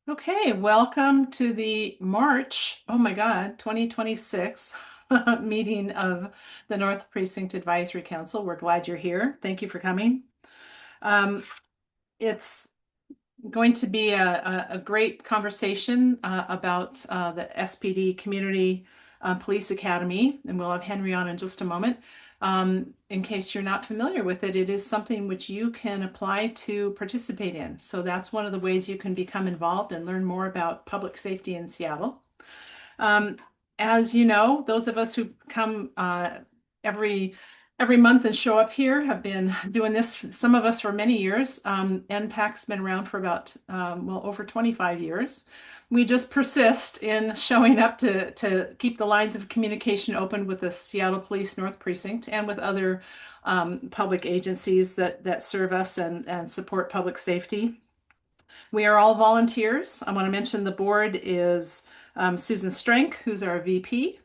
Okay, welcome to the March, oh my God, 2026 meeting of the North Precinct Advisory Council. We're glad you're here. Thank you for coming. Um, it's going to be a great conversation about the SPD Community Police Academy, and we'll have Henry on in just a moment. In case you're not familiar with it, it is something which you can apply to participate in. So that's one of the ways you can become involved and learn more about public safety in Seattle. Um, as you know, those of us who come every every month and show up here have been doing this, some of us for many years. NPAC's been around for about, well, over 25 years. We just persist in showing up to keep the lines of communication open with the Seattle Police North Precinct and with other public agencies that serve us and support public safety. We are all volunteers. I want to mention the board is Susan Strank, who's our VP,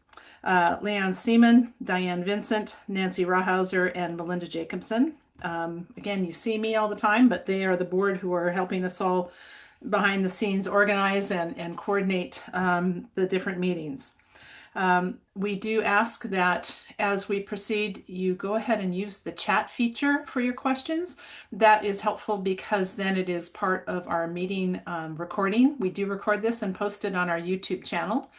Leanne Seaman, Diane Vincent, Nancy Rawhauser, and Melinda Jacobson. Again, you see me all the time, but they are the board who are helping us all behind the scenes organize and coordinate the different meetings. We do ask that as we proceed, you go ahead and use the chat feature for your questions. That is helpful because then it is part of our meeting recording. We do record this and post it on our YouTube channel,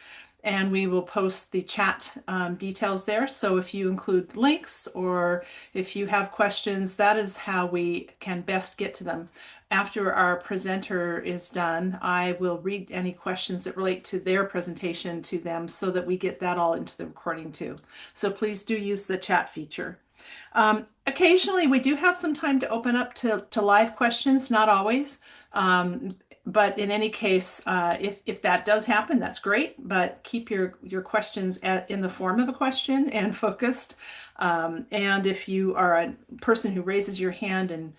and we will post the chat details there. So if you include links or if you have questions, that is how we can best get to them. After our presenter is done, I will read any questions that relate to their presentation to them so that we get that all into the recording too. So please do use the chat feature. Occasionally, we do have some time to open up to live questions, not always. But in any case, if that does happen, that's great. But keep your questions in the form of a question and focused. And if you are a person who raises your hand and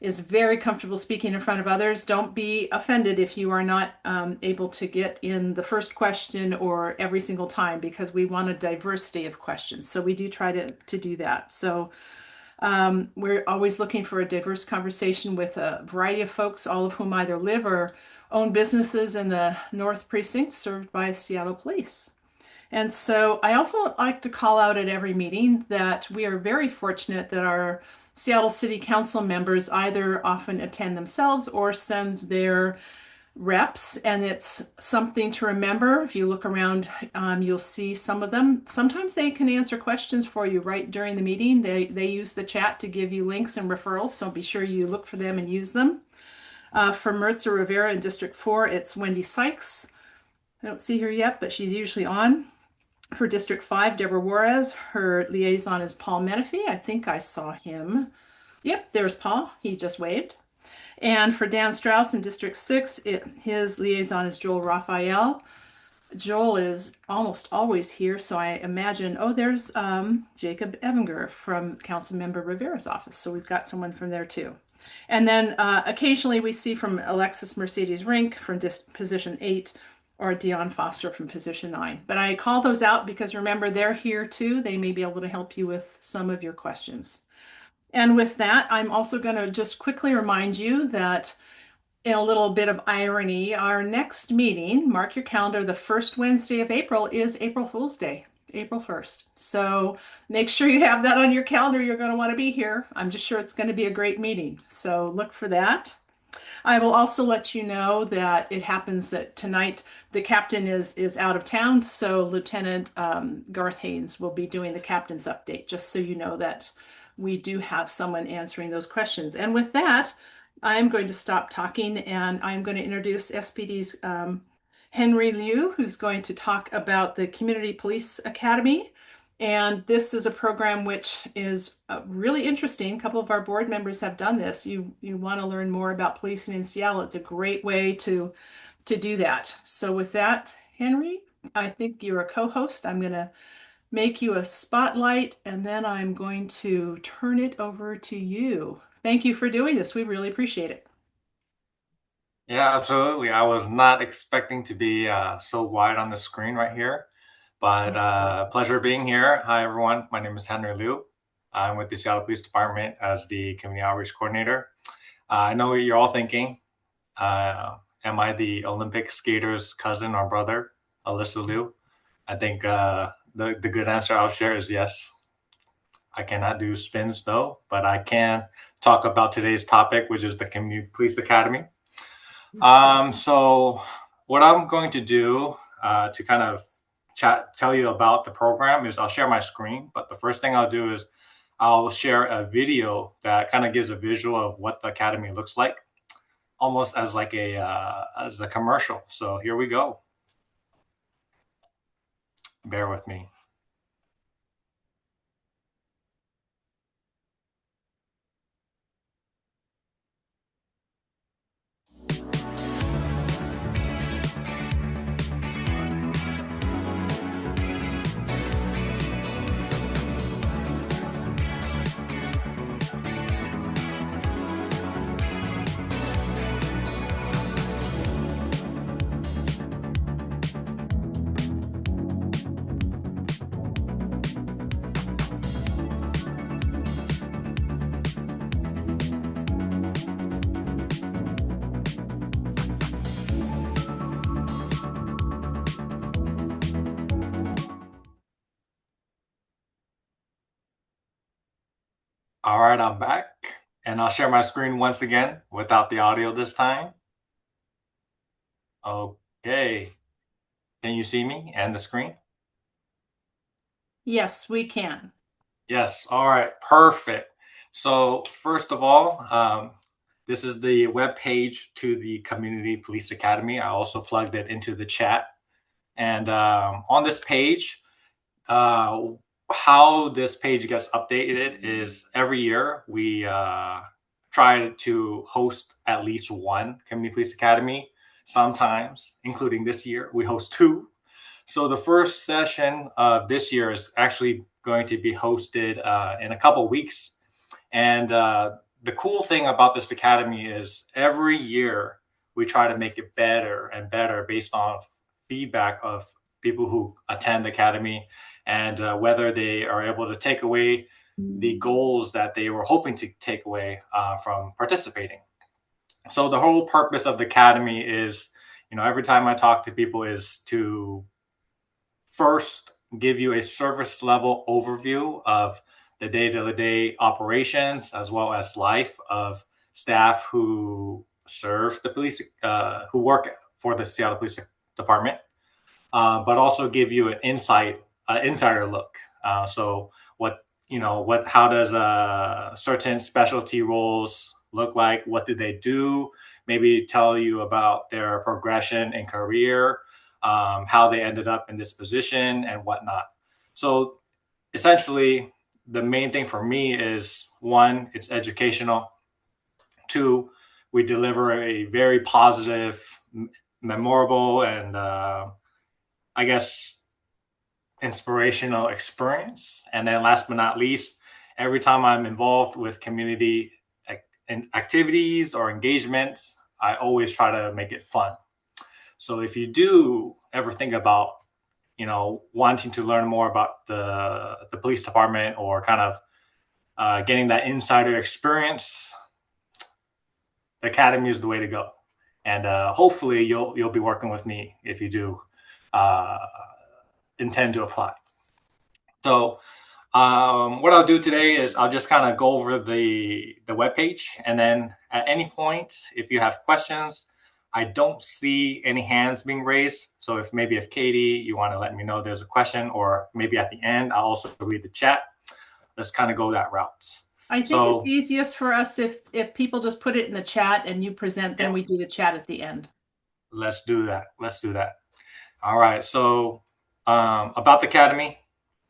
is very comfortable speaking in front of others, don't be offended if you are not able to get in the first question or every single time, because we want a diversity of questions. So we do try to do that. So we're always looking for a diverse conversation with a variety of folks, all of whom either live or own businesses in the North Precinct served by Seattle Police. And so I also like to call out at every meeting that we are very fortunate that our Seattle City Council members either often attend themselves or send their reps, and it's something to remember. If you look around, you'll see some of them. Sometimes they can answer questions for you right during the meeting. They use the chat to give you links and referrals, so be sure you look for them and use them. For Maritza Rivera in District 4, it's Wendy Sykes. I don't see her yet, but she's usually on. For District 5, Deborah Juarez, her liaison is Paul Menifee. I think I saw him. Yep, there's Paul. He just waved. And for Dan Strauss in District 6, his liaison is Joel Raphael. Joel is almost always here, so I imagine, oh, there's Jacob Evinger from Councilmember Rivera's office. So we've got someone from there too. And then occasionally we see from Alexis Mercedes Rink from position 8 or Dion Foster from position 9. But I call those out because remember, they're here too. They may be able to help you with some of your questions. And with that, I'm also going to just quickly remind you that in a little bit of irony, our next meeting, mark your calendar, the first Wednesday of April is April Fool's Day, April 1st. So make sure you have that on your calendar. You're going to want to be here. I'm just sure it's going to be a great meeting. So look for that. I will also let you know that it happens that tonight the captain is out of town, so Lieutenant Garth Haynes will be doing the captain's update, just so you know that we do have someone answering those questions. And with that, I'm going to stop talking and I'm going to introduce SPD's Henry Liu, who's going to talk about the Community Police Academy. And this is a program which is really interesting. A couple of our board members have done this. You want to learn more about policing in Seattle. It's a great way to do that. So with that, Henry, I think you're a co-host. I'm going to make you a spotlight and then I'm going to turn it over to you. Thank you for doing this. We really appreciate it. Yeah, absolutely. I was not expecting to be so wide on the screen right here, but pleasure being here. Hi, everyone. My name is Henry Liu. I'm with the Seattle Police Department as the Community Outreach Coordinator. I know what you're all thinking. Am I the Olympic skater's cousin or brother, Alyssa Liu? I think the good answer I'll share is yes. I cannot do spins though, but I can talk about today's topic, which is the Community Police Academy. So what I'm going to do to kind of tell you about the program is I'll share my screen, but the first thing I'll do is I'll share a video that kind of gives a visual of what the academy looks like, almost as like as a commercial. So here we go. Bear with me. All right, I'm back, and I'll share my screen once again without the audio this time. Okay. Can you see me and the screen? Yes, we can. Yes. All right. Perfect. So first of all, this is the web page to the Community Police Academy. I also plugged it into the chat. And on this page, how this page gets updated is every year we try to host at least one Community Police Academy. Sometimes, including this year, we host two. So the first session of this year is actually going to be hosted in a couple weeks. And the cool thing about this academy is every year we try to make it better and better based on feedback of people who attend the academy and whether they are able to take away the goals that they were hoping to take away from participating. So the whole purpose of the academy is, every time I talk to people is to first give you a service level overview of the day-to-day operations as well as life of staff who serve the police, who work for the Seattle Police Department, but also give you an insider look. So how does certain specialty roles look like? What do they do? Maybe tell you about their progression in career, how they ended up in this position and whatnot. So essentially, the main thing for me is one, it's educational. Two, we deliver a very positive, memorable, and I guess inspirational experience. And then last but not least, every time I'm involved with community activities or engagements, I always try to make it fun. So if you do ever think about, wanting to learn more about the police department or kind of getting that insider experience, the academy is the way to go. And hopefully you'll be working with me if you do intend to apply. So what I'll do today is I'll just kind of go over the webpage, and then at any point, if you have questions, I don't see any hands being raised. So if Katie, you want to let me know there's a question, or maybe at the end, I'll also read the chat. Let's kind of go that route. I think it's easiest for us if people just put it in the chat and you present, then we do the chat at the end. Let's do that. All right. So about the academy,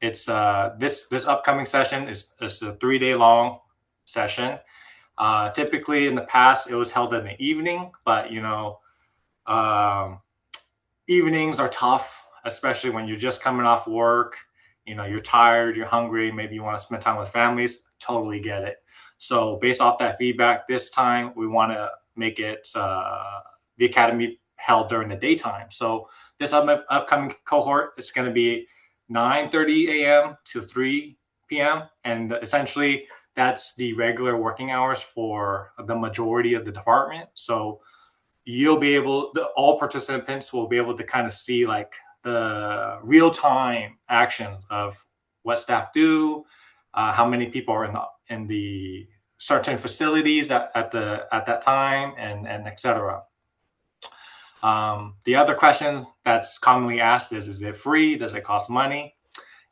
it's this upcoming session is a 3-day long session. Typically in the past it was held in the evening, but evenings are tough, especially when you're just coming off work. You're tired, you're hungry, maybe you want to spend time with families. Totally get it. So based off that feedback, this time we want to make it the academy held during the daytime. So this upcoming cohort is going to be 9:30 a.m. to 3 p.m. And essentially that's the regular working hours for the majority of the department. So all participants will be able to kind of see like the real time action of what staff do, how many people are in the certain facilities at that time, and etc. The other question that's commonly asked is it free? Does it cost money?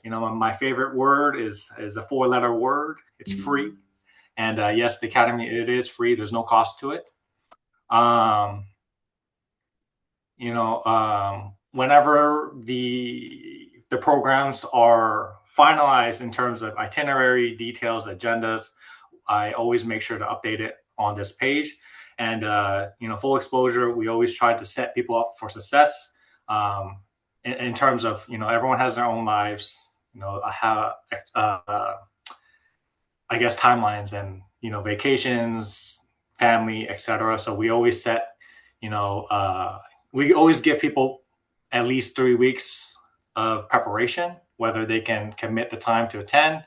My favorite word is a 4-letter word. It's free. And yes, the Academy, it is free. There's no cost to it. Whenever the programs are finalized in terms of itinerary, details, agendas, I always make sure to update it on this page. And full exposure, we always try to set people up for success. In terms of everyone has their own lives. Have I guess timelines and vacations, family, etc. So we always set we always give people at least 3 weeks of preparation, whether they can commit the time to attend,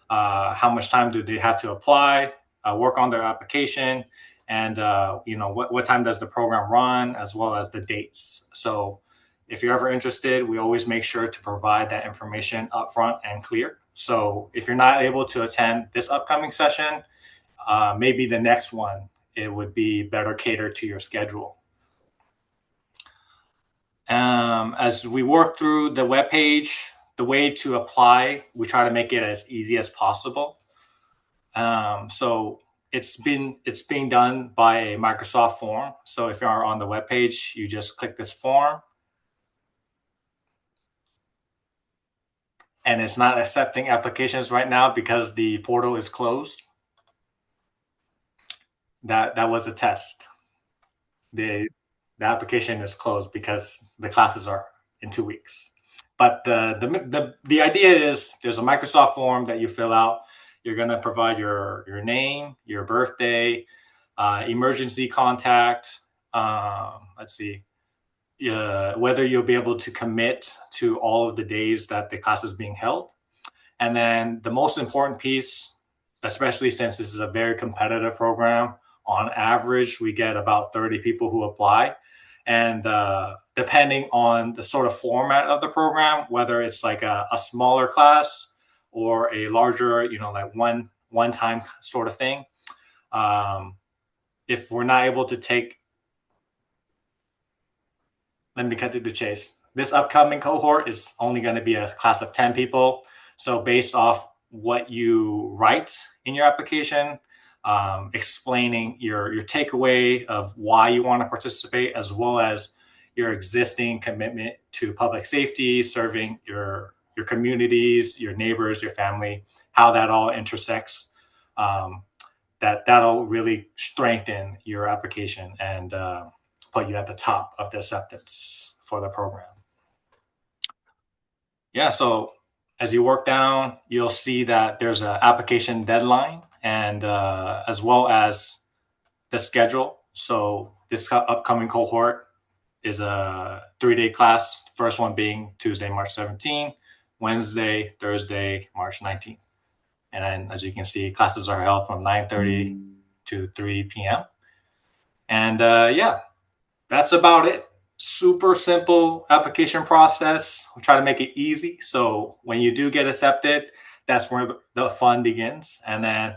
how much time do they have to apply, work on their application, and what time does the program run, as well as the dates. So if you're ever interested, we always make sure to provide that information upfront and clear. So if you're not able to attend this upcoming session, maybe the next one, it would be better catered to your schedule. As we work through the webpage, the way to apply, we try to make it as easy as possible. So it's being done by a Microsoft form. So if you are on the webpage, you just click this form. And it's not accepting applications right now because the portal is closed. That was a test. The application is closed because the classes are in 2 weeks. But the idea is there's a Microsoft form that you fill out. You're going to provide your name, your birthday, emergency contact. Let's see, whether you'll be able to commit to all of the days that the class is being held. And then the most important piece, especially since this is a very competitive program, on average, we get about 30 people who apply. And depending on the sort of format of the program, whether it's like a smaller class or a larger, like one time sort of thing, if we're not able to take, let me cut to the chase. This upcoming cohort is only going to be a class of 10 people. So based off what you write in your application, explaining your takeaway of why you want to participate, as well as your existing commitment to public safety, serving your communities, your neighbors, your family, how that all intersects, that'll really strengthen your application and put you at the top of the acceptance for the program. Yeah, so as you work down, you'll see that there's an application deadline and as well as the schedule. So this upcoming cohort is a 3-day class, first one being Tuesday, March 17th, Wednesday, Thursday, March 19th. And then as you can see, classes are held from 9:30 to 3 p.m. And yeah, that's about it. Super simple application process. We try to make it easy. So when you do get accepted, that's where the fun begins. And then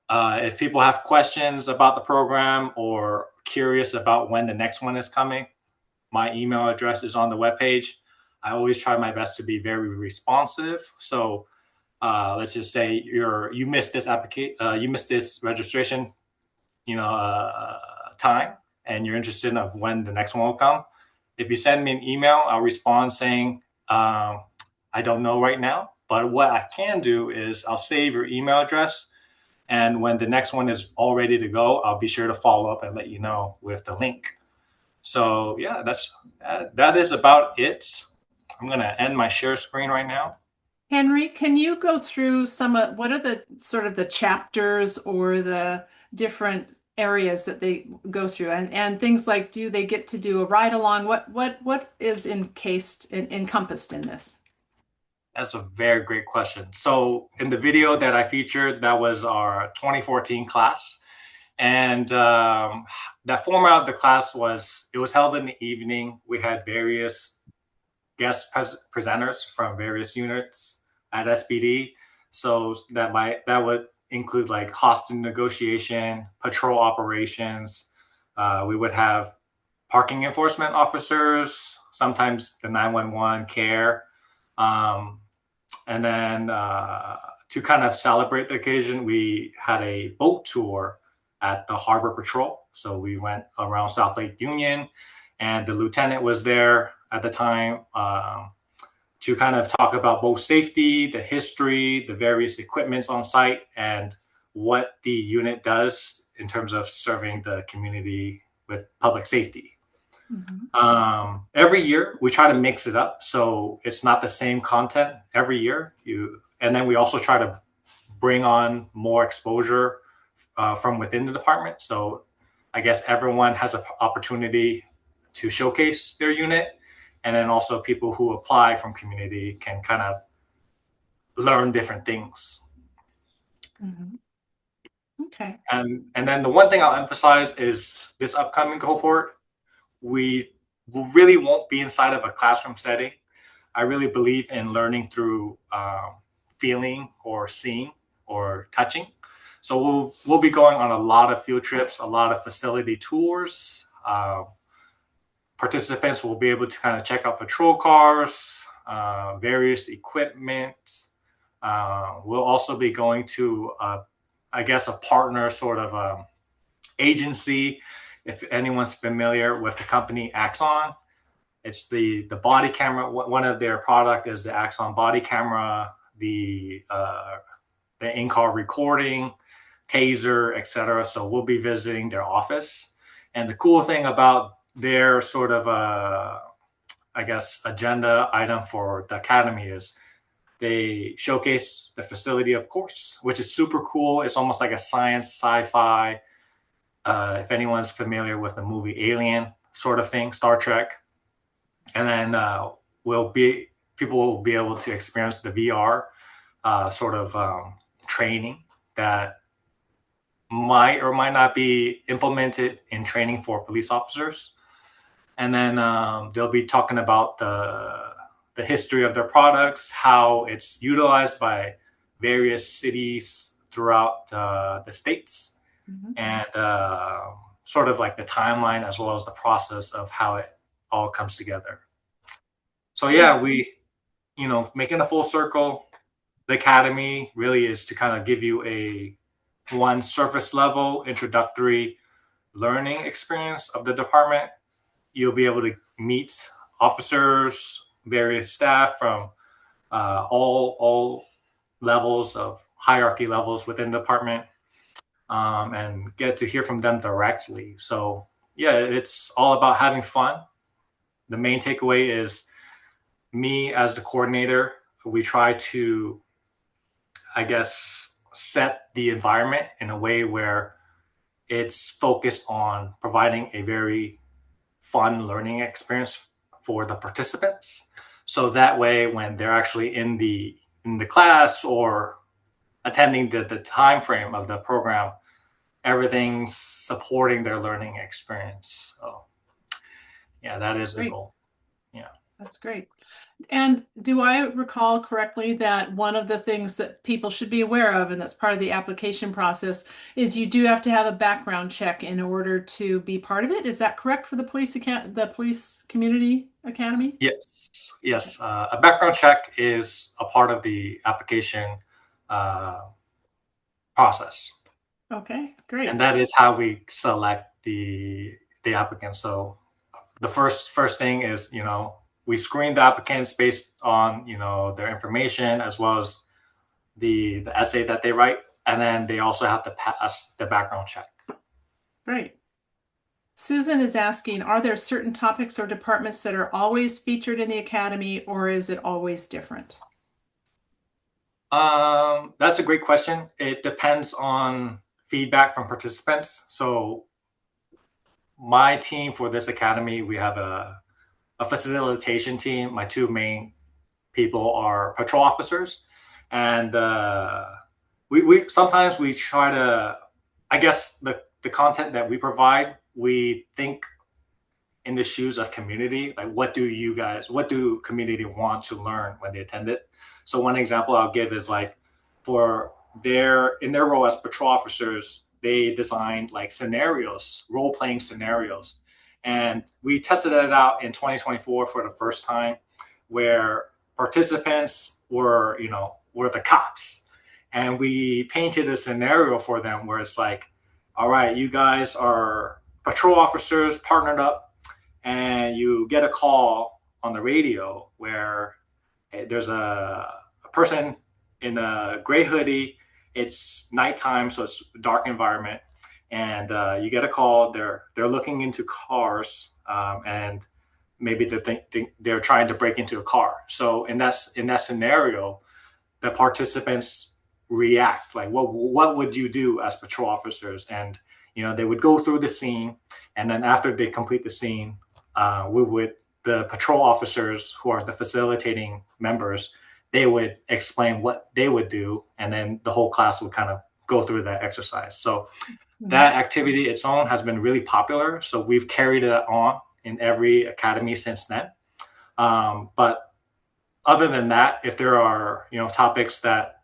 if people have questions about the program or curious about when the next one is coming, my email address is on the webpage. I always try my best to be very responsive. So let's just say you missed this you missed this registration, time, and you're interested in when the next one will come. If you send me an email, I'll respond saying, I don't know right now, but what I can do is I'll save your email address. And when the next one is all ready to go, I'll be sure to follow up and let you know with the link. So yeah, that is about it. I'm going to end my share screen right now. Henry, can you go through what are the sort of the chapters or the different areas that they go through and things like, do they get to do a ride along? What is encompassed in this? That's a very great question. So in the video that I featured, that was our 2014 class. And that format of the class was, it was held in the evening. We had various guest presenters from various units at SBD. So that would include like hostage negotiation, patrol operations. We would have parking enforcement officers, sometimes the 911 care. Um, and then to kind of celebrate the occasion, we had a boat tour at the Harbor Patrol. So we went around South Lake Union, and the lieutenant was there at the time to kind of talk about boat safety, the history, the various equipments on site, and what the unit does in terms of serving the community with public safety. Every year we try to mix it up so it's not the same content every year. And then we also try to bring on more exposure from within the department. So I guess everyone has an opportunity to showcase their unit, and then also people who apply from community can kind of learn different things. Okay. And then the one thing I'll emphasize is this upcoming cohort, we really won't be inside of a classroom setting. I really believe in learning through feeling or seeing or touching. So we'll be going on a lot of field trips, a lot of facility tours. Participants will be able to kind of check out patrol cars, various equipment. We'll also be going to, I guess, a partner sort of agency. If anyone's familiar with the company Axon, it's the body camera. One of their product is the Axon body camera, the in-car recording, taser, etc. So we'll be visiting their office. And the cool thing about their sort of, I guess, agenda item for the academy is they showcase the facility, of course, which is super cool. It's almost like a science sci-fi. If anyone's familiar with the movie Alien sort of thing, Star Trek. And then people will be able to experience the VR sort of training that might or might not be implemented in training for police officers. And then they'll be talking about the history of their products, how it's utilized by various cities throughout the states, and sort of like the timeline as well as the process of how it all comes together. So yeah, making a full circle, the academy really is to kind of give you a one surface level introductory learning experience of the department. You'll be able to meet officers, various staff from all levels of hierarchy levels within the department, and get to hear from them directly. So yeah, it's all about having fun. The main takeaway is me as the coordinator. We try to, I guess, set the environment in a way where it's focused on providing a very fun learning experience for the participants. So that way, when they're actually in the class or attending the time frame of the program, everything's supporting their learning experience. So yeah, that is the goal. Yeah. That's great. And do I recall correctly that one of the things that people should be aware of, and that's part of the application process, is you do have to have a background check in order to be part of it? Is that correct for the police community academy? Yes. A background check is a part of the application process. Okay, great. And that is how we select the applicants. So the first thing is, we screen the applicants based on, their information as well as the essay that they write. And then they also have to pass the background check. Great. Susan is asking, are there certain topics or departments that are always featured in the academy, or is it always different? That's a great question. It depends on feedback from participants. So my team for this academy, we have a facilitation team. My two main people are patrol officers, and we sometimes we try to, I guess the content that we provide, we think in the shoes of community. Like, what do community want to learn when they attend it? So one example I'll give is like for in their role as patrol officers, they designed like scenarios, role playing scenarios, and we tested it out in 2024 for the first time, where participants were the cops, and we painted a scenario for them where it's like, all right, you guys are patrol officers partnered up, and you get a call on the radio where there's a person in a gray hoodie. It's nighttime, so it's a dark environment, and you get a call. They're looking into cars, and maybe they're trying to break into a car. So in that scenario, the participants react like, what would you do as patrol officers? And they would go through the scene, and then after they complete the scene, the patrol officers, who are the facilitating members, they would explain what they would do, and then the whole class would kind of go through that exercise. So that activity its own has been really popular. So we've carried it on in every academy since then. But other than that, if there are topics that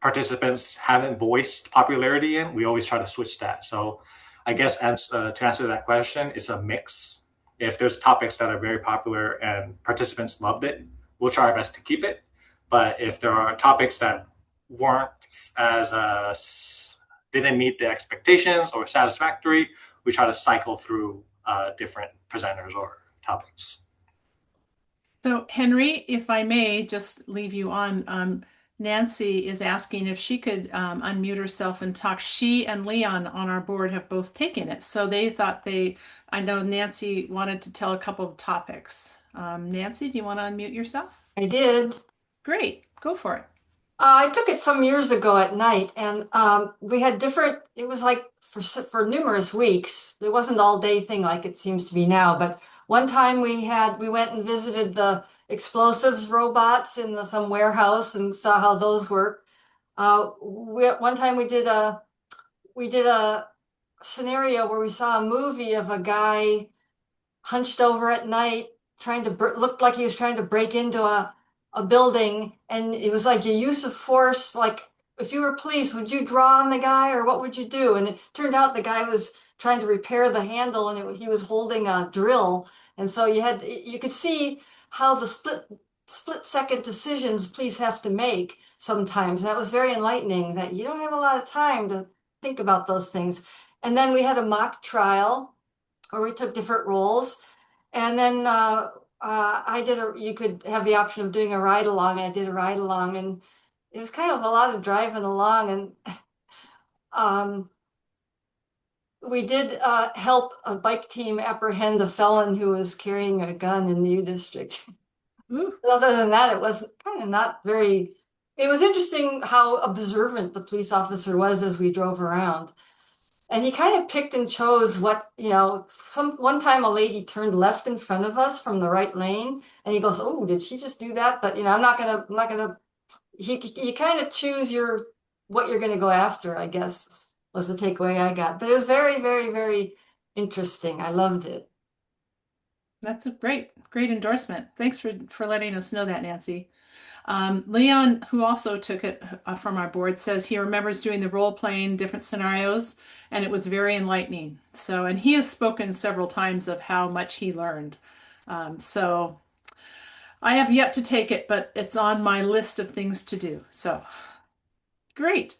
participants haven't voiced popularity in, we always try to switch that. So I guess to answer that question, it's a mix. If there's topics that are very popular and participants loved it, we'll try our best to keep it. But if there are topics that weren't didn't meet the expectations or satisfactory, we try to cycle through different presenters or topics. So Henry, if I may just leave you on, Nancy is asking if she could unmute herself and talk. She and Leon on our board have both taken it. So they thought I know Nancy wanted to tell a couple of topics. Nancy, do you want to unmute yourself? I did. Great, go for it. I took it some years ago at night, and we had different. It was like for numerous weeks. It wasn't all day thing like it seems to be now. But one time we went and visited the explosives robots in some warehouse and saw how those work. One time we did a scenario where we saw a movie of a guy hunched over at night trying to looked like he was trying to break into a building, and it was like a use of force. Like, if you were police, would you draw on the guy, or what would you do? And it turned out the guy was trying to repair the handle, and he was holding a drill. And so you could see how the split second decisions police have to make sometimes. And that was very enlightening, that you don't have a lot of time to think about those things. And then we had a mock trial where we took different roles. And then you could have the option of doing a ride along. I did a ride along, and it was kind of a lot of driving along. And we did help a bike team apprehend a felon who was carrying a gun in the U District. But other than that, it was kind of not very. It was interesting how observant the police officer was as we drove around. And he kind of picked and chose one time a lady turned left in front of us from the right lane, and he goes, "Oh, did she just do that?" But I'm not gonna. You kind of choose what you're gonna go after, I guess, was the takeaway I got. But it was very, very, very interesting. I loved it. That's a great endorsement. Thanks for letting us know that, Nancy. Leon, who also took it from our board, says he remembers doing the role playing different scenarios, and it was very enlightening. So, and he has spoken several times of how much he learned. So I have yet to take it, but it's on my list of things to do. So great.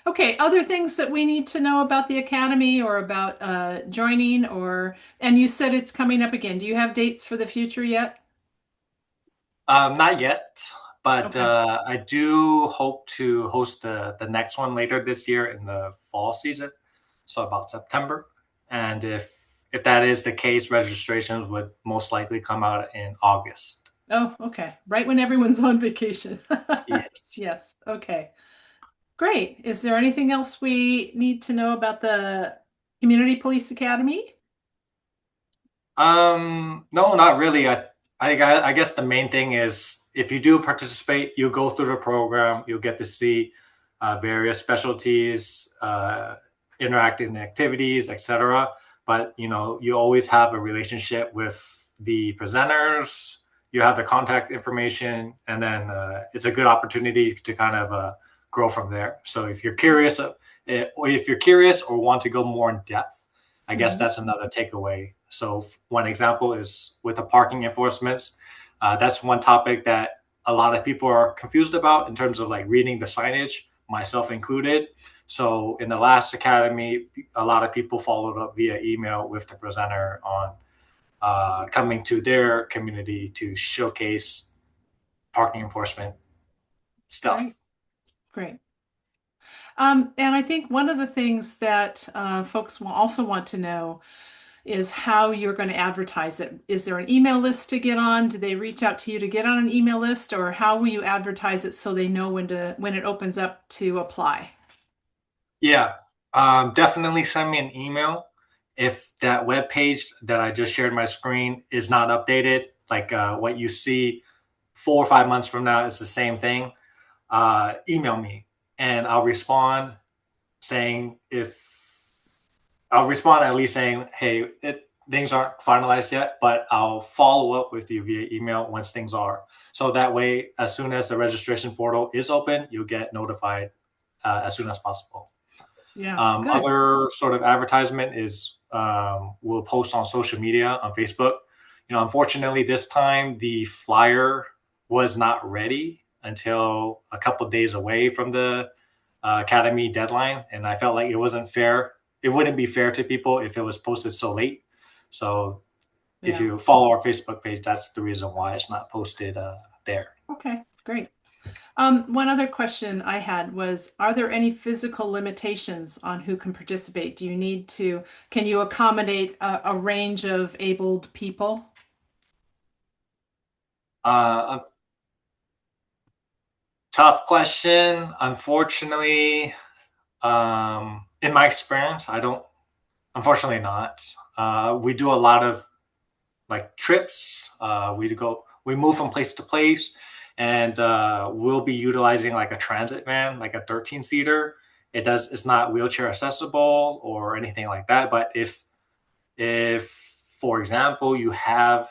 Okay, other things that we need to know about the Academy or about joining, and you said it's coming up again. Do you have dates for the future yet? Not yet, but Okay. I do hope to host the next one later this year in the fall season, so about September. And if that is the case, registrations would most likely come out in August. Oh, okay. Right when everyone's on vacation. Yes. Yes. Okay. Great. Is there anything else we need to know about the Community Police Academy? No, not really. I guess the main thing is if you do participate, you go through the program, you'll get to see various specialties, interact in activities, etc. But you always have a relationship with the presenters. You have the contact information, and then it's a good opportunity to kind of grow from there. So if you're curious, or want to go more in depth, I guess that's another takeaway. So one example is with the parking enforcements. That's one topic that a lot of people are confused about in terms of like reading the signage, myself included. So in the last academy, a lot of people followed up via email with the presenter on coming to their community to showcase parking enforcement stuff. Great. Great. And I think one of the things that folks will also want to know is how you're going to advertise it. Is there an email list to get on? Do they reach out to you to get on an email list, or how will you advertise it so they know when it opens up to apply? Yeah, definitely send me an email if that web page that I just shared my screen is not updated. Like what you see 4 or 5 months from now is the same thing. Email me and I'll respond saying I'll respond at least saying, hey, things aren't finalized yet, but I'll follow up with you via email once things are. So that way, as soon as the registration portal is open, you'll get notified as soon as possible. Yeah, good. Other sort of advertisement is we'll post on social media on Facebook. Unfortunately, this time the flyer was not ready until a couple of days away from the academy deadline, and I felt like it wasn't fair. It wouldn't be fair to people if it was posted so late. So if you follow our Facebook page, that's the reason why it's not posted there. Okay, great. One other question I had was, are there any physical limitations on who can participate? Can you accommodate a range of abled people? Tough question. Unfortunately, in my experience, I don't. Unfortunately, not. We do a lot of like trips. We move from place to place, and we'll be utilizing like a transit van, like a 13-seater. It's not wheelchair accessible or anything like that. But if for example you have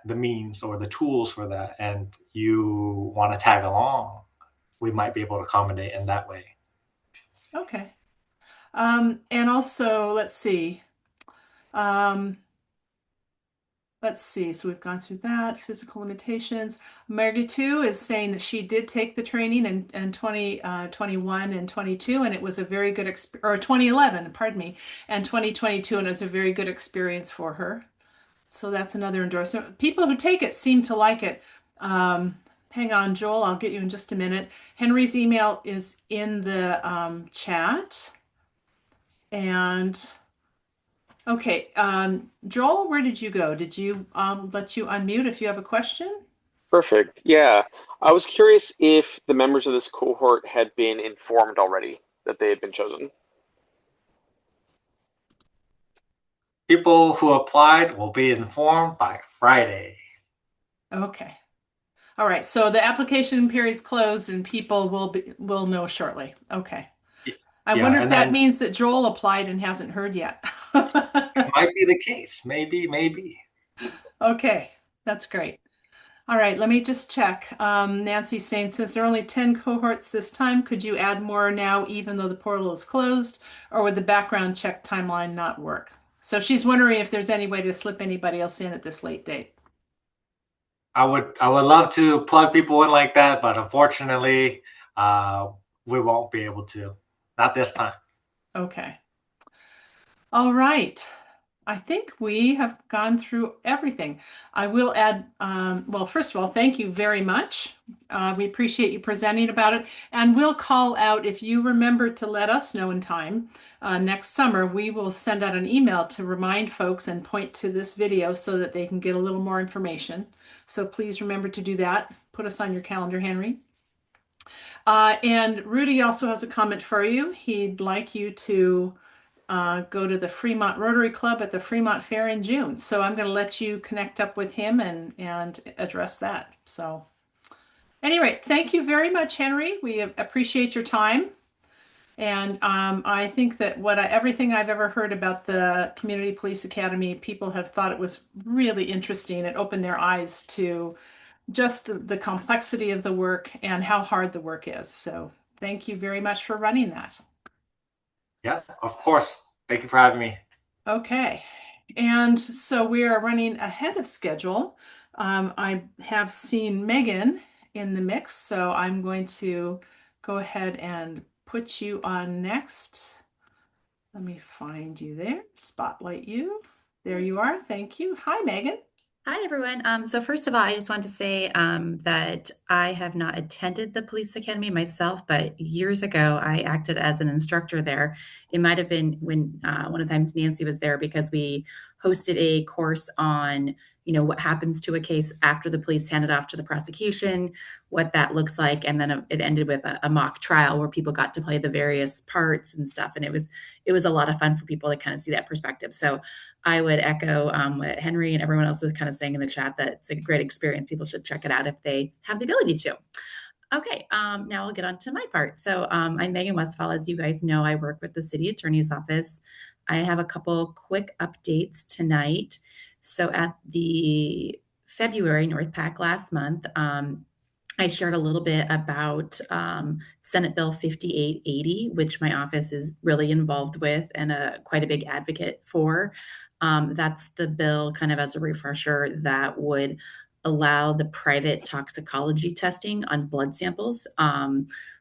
the means or the tools for that, and you want to tag along, we might be able to accommodate in that way. Okay. And also, let's see. Um, let's see. So we've gone through that, physical limitations. Margie too is saying that she did take the training in 2021 and 22, and it was a very good or 2011, pardon me, and 2022, and it was a very good experience for her. So that's another endorsement. People who take it seem to like it. Hang on, Joel, I'll get you in just a minute. Henry's email is in the chat. And okay, Joel, where did you go? Did you let you unmute if you have a question? Perfect. Yeah. I was curious if the members of this cohort had been informed already that they had been chosen. People who applied will be informed by Friday. Okay. All right. So the application period's closed and people will know shortly. Okay. I wonder if that means that Joel applied and hasn't heard yet. It might be the case. Maybe. Okay, that's great. All right, let me just check. Nancy's saying, since there are only 10 cohorts this time, could you add more now, even though the portal is closed, or would the background check timeline not work? So she's wondering if there's any way to slip anybody else in at this late date. I would love to plug people in like that, but unfortunately, we won't be able to. Not this time. Okay. All right. I think we have gone through everything. I will add, well, first of all, thank you very much. We appreciate you presenting about it. And we'll call out, if you remember to let us know in time, next summer, we will send out an email to remind folks and point to this video so that they can get a little more information. So please remember to do that. Put us on your calendar, Henry. And Rudy also has a comment for you. He'd like you to go to the Fremont Rotary Club at the Fremont Fair in June. So I'm going to let you connect up with him and address that. So anyway, thank you very much, Henry. We appreciate your time. And I think that everything I've ever heard about the Community Police Academy, people have thought it was really interesting. It opened their eyes to just the complexity of the work and how hard the work is. So thank you very much for running that. Yeah, of course. Thank you for having me. Okay. And so we are running ahead of schedule. I have seen Megan in the mix, so I'm going to go ahead and put you on next. Let me find you there, spotlight you. There you are. Thank you. Hi, Megan. Hi, everyone. So first of all, I just want to say that I have not attended the police academy myself, but years ago I acted as an instructor there. It might have been when one of the times Nancy was there because we hosted a course on, what happens to a case after the police hand it off to the prosecution, what that looks like, and then it ended with a mock trial where people got to play the various parts and stuff, and it was a lot of fun for people to kind of see that perspective. So I would echo what Henry and everyone else was kind of saying in the chat, that it's a great experience. People should check it out if they have the ability to. Okay, now I'll get on to my part. So I'm Megan Westphal. As you guys know, I work with the City Attorney's Office. I have a couple quick updates tonight. So at the February NPAC last month, I shared a little bit about Senate Bill 5880, which my office is really involved with and quite a big advocate for. That's the bill, kind of as a refresher, that would allow the private toxicology testing on blood samples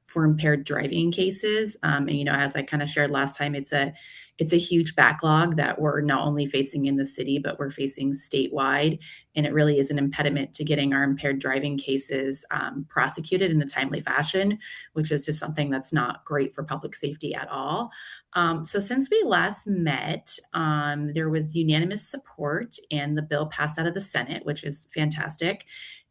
for impaired driving cases. And as I kind of shared last time, it's a huge backlog that we're not only facing in the city, but we're facing statewide. And it really is an impediment to getting our impaired driving cases prosecuted in a timely fashion, which is just something that's not great for public safety at all. So since we last met, there was unanimous support and the bill passed out of the Senate, which is fantastic.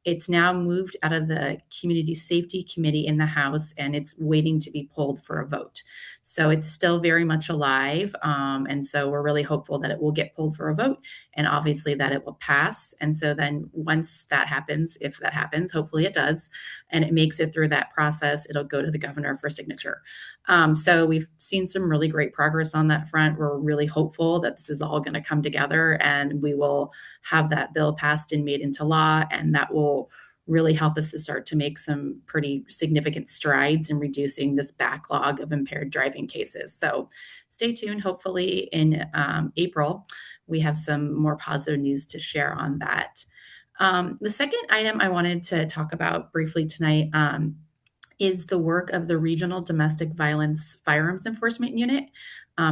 It's now moved out of the Community Safety Committee in the House, and it's waiting to be pulled for a vote. So it's still very much alive. And so we're really hopeful that it will get pulled for a vote and obviously that it will pass. And so then once that happens, if that happens, hopefully it does, and it makes it through that process, it'll go to the governor for signature. So we've seen some really great progress on that front. We're really hopeful that this is all going to come together and we will have that bill passed and made into law, and that will really help us to start to make some pretty significant strides in reducing this backlog of impaired driving cases. So stay tuned. Hopefully in April, we have some more positive news to share on that. The second item I wanted to talk about briefly tonight is the work of the Regional Domestic Violence Firearms Enforcement Unit.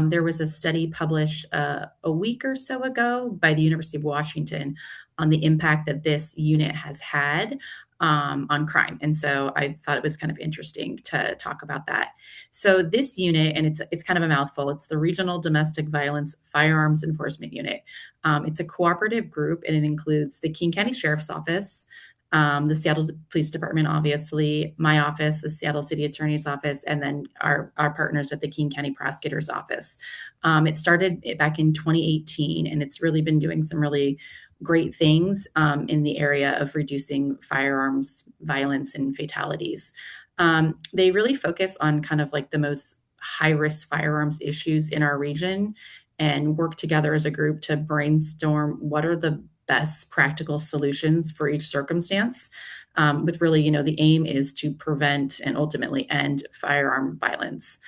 There was a study published a week or so ago by the University of Washington on the impact that this unit has had on crime. And so I thought it was kind of interesting to talk about that. So this unit, and it's kind of a mouthful, it's the Regional Domestic Violence Firearms Enforcement Unit. It's a cooperative group, and it includes the King County Sheriff's Office, the Seattle Police Department, obviously, my office, the Seattle City Attorney's Office, and then our partners at the King County Prosecutor's Office. It started back in 2018, and it's really been doing some really great things in the area of reducing firearms violence and fatalities. They really focus on kind of like the most high-risk firearms issues in our region and work together as a group to brainstorm what are the best practical solutions for each circumstance, with really, the aim is to prevent and ultimately end firearm violence.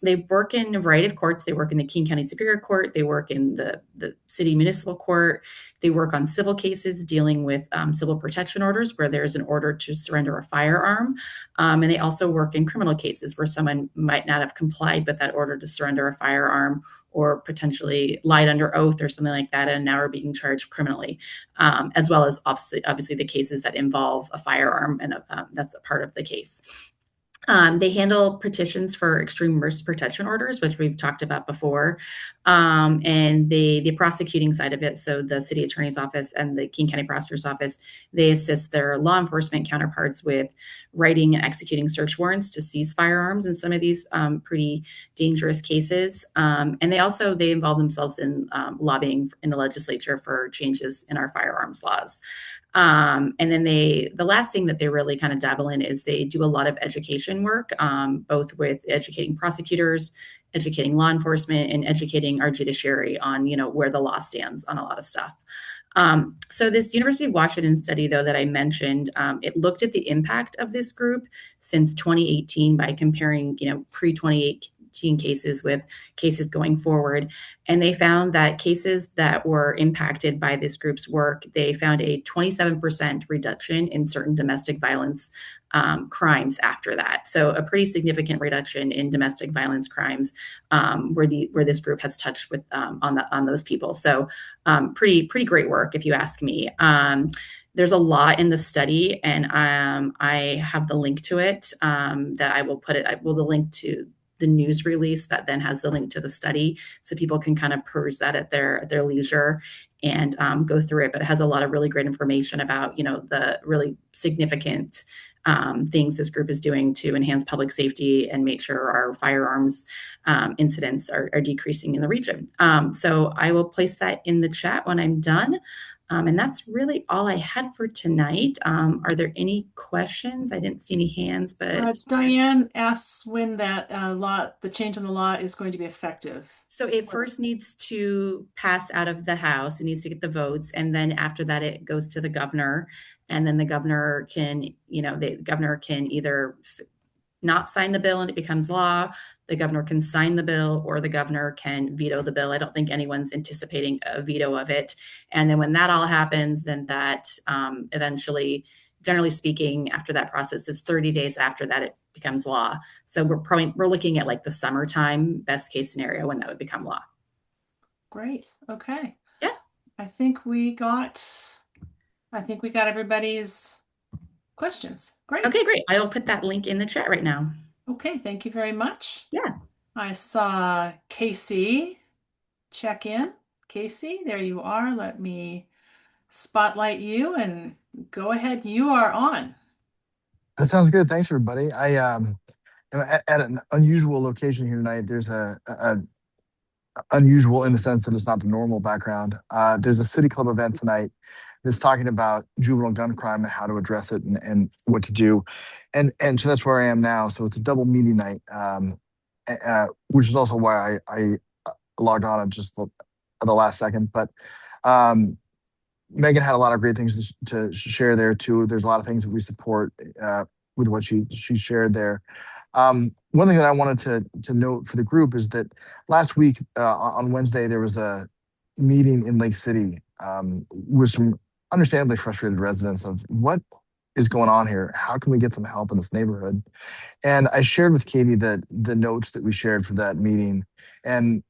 They work in a variety of courts. They work in the King County Superior Court. They work in the city municipal court. They work on civil cases dealing with civil protection orders where there's an order to surrender a firearm. And they also work in criminal cases where someone might not have complied with that order to surrender a firearm or potentially lied under oath or something like that, and now are being charged criminally, as well as obviously the cases that involve a firearm, and that's a part of the case. They handle petitions for extreme risk protection orders, which we've talked about before, and the prosecuting side of it. So the city attorney's office and the King County prosecutor's office, they assist their law enforcement counterparts with writing and executing search warrants to seize firearms in some of these pretty dangerous cases. And they involve themselves in lobbying in the legislature for changes in our firearms laws. And then the last thing that they really kind of dabble in is they do a lot of education work, both with educating prosecutors, educating law enforcement, and educating our judiciary on, where the law stands on a lot of stuff. So this University of Washington study, though, that I mentioned, it looked at the impact of this group since 2018 by comparing, pre-2018 cases with cases going forward. And they found that cases that were impacted by this group's work, they found a 27% reduction in certain domestic violence crimes after that. So a pretty significant reduction in domestic violence crimes where this group has touched with on those people. So pretty great work, if you ask me. There's a lot in the study, and I have the link to it that I will put it. I will the link to the news release that then has the link to the study, so people can kind of peruse that at their leisure and go through it. But it has a lot of really great information about the really significant things this group is doing to enhance public safety and make sure our firearms incidents are decreasing in the region. So I will place that in the chat when I'm done. And that's really all I had for tonight. Are there any questions? I didn't see any hands, but Diane asks when that the change in the law is going to be effective. So it first needs to pass out of the House. It needs to get the votes, and then after that, it goes to the governor, and then the governor can, either not sign the bill and it becomes law. The governor can sign the bill, or the governor can veto the bill. I don't think anyone's anticipating a veto of it. And then when that all happens, then that eventually, generally speaking, after that process is 30 days after that, it becomes law. So we're looking at like the summertime, best case scenario, when that would become law. Great. Okay. Yeah. I think we got everybody's questions. Great. Okay, great. I will put that link in the chat right now. Okay, thank you very much. Yeah. I saw Casey check in. Casey, there you are. Let me spotlight you and go ahead. You are on. That sounds good. Thanks, everybody. I am at an unusual location here tonight. There's a unusual in the sense that it's not the normal background. There's a City Club event tonight that's talking about juvenile gun crime and how to address it and what to do. And so that's where I am now. So it's a double meeting night, which is also why I logged on at just the last second. But Megan had a lot of great things to share there too. There's a lot of things that we support with what she shared there. One thing that I wanted to note for the group is that last week on Wednesday there was a meeting in Lake City with some understandably frustrated residents of what is going on here. How can we get some help in this neighborhood? And I shared with Katie the notes that we shared for that meeting, and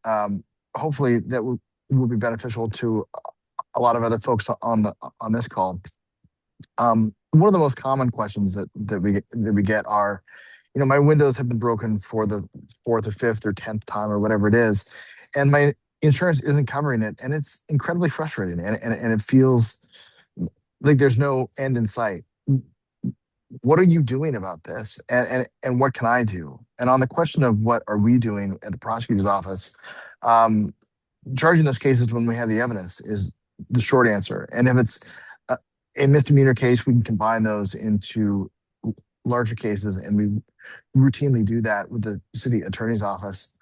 hopefully that will be beneficial to a lot of other folks on this call. One of the most common questions that we get are, my windows have been broken for the 4th or 5th or 10th time or whatever it is, and my insurance isn't covering it, and it's incredibly frustrating, and it feels like there's no end in sight. What are you doing about this, and what can I do? And on the question of what are we doing at the prosecutor's office, charging those cases when we have the evidence is the short answer. And if it's a misdemeanor case, we can combine those into larger cases, and we routinely do that with the city attorney's office.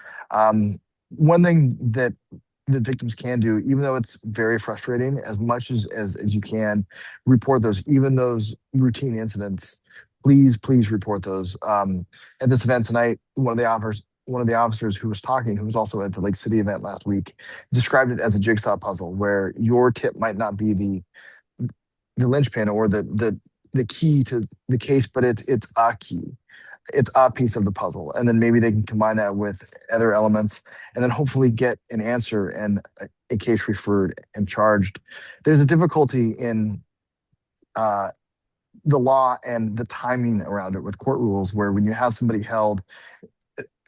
One thing that the victims can do, even though it's very frustrating, as much as you can, report those, even those routine incidents. Please report those. At this event tonight, one of the officers who was talking, who was also at the Lake City event last week, described it as a jigsaw puzzle where your tip might not be the linchpin or the key to the case, but it's a key. It's a piece of the puzzle. And then maybe they can combine that with other elements and then hopefully get an answer and a case referred and charged. There's a difficulty in the law and the timing around it with court rules, where when you have somebody held,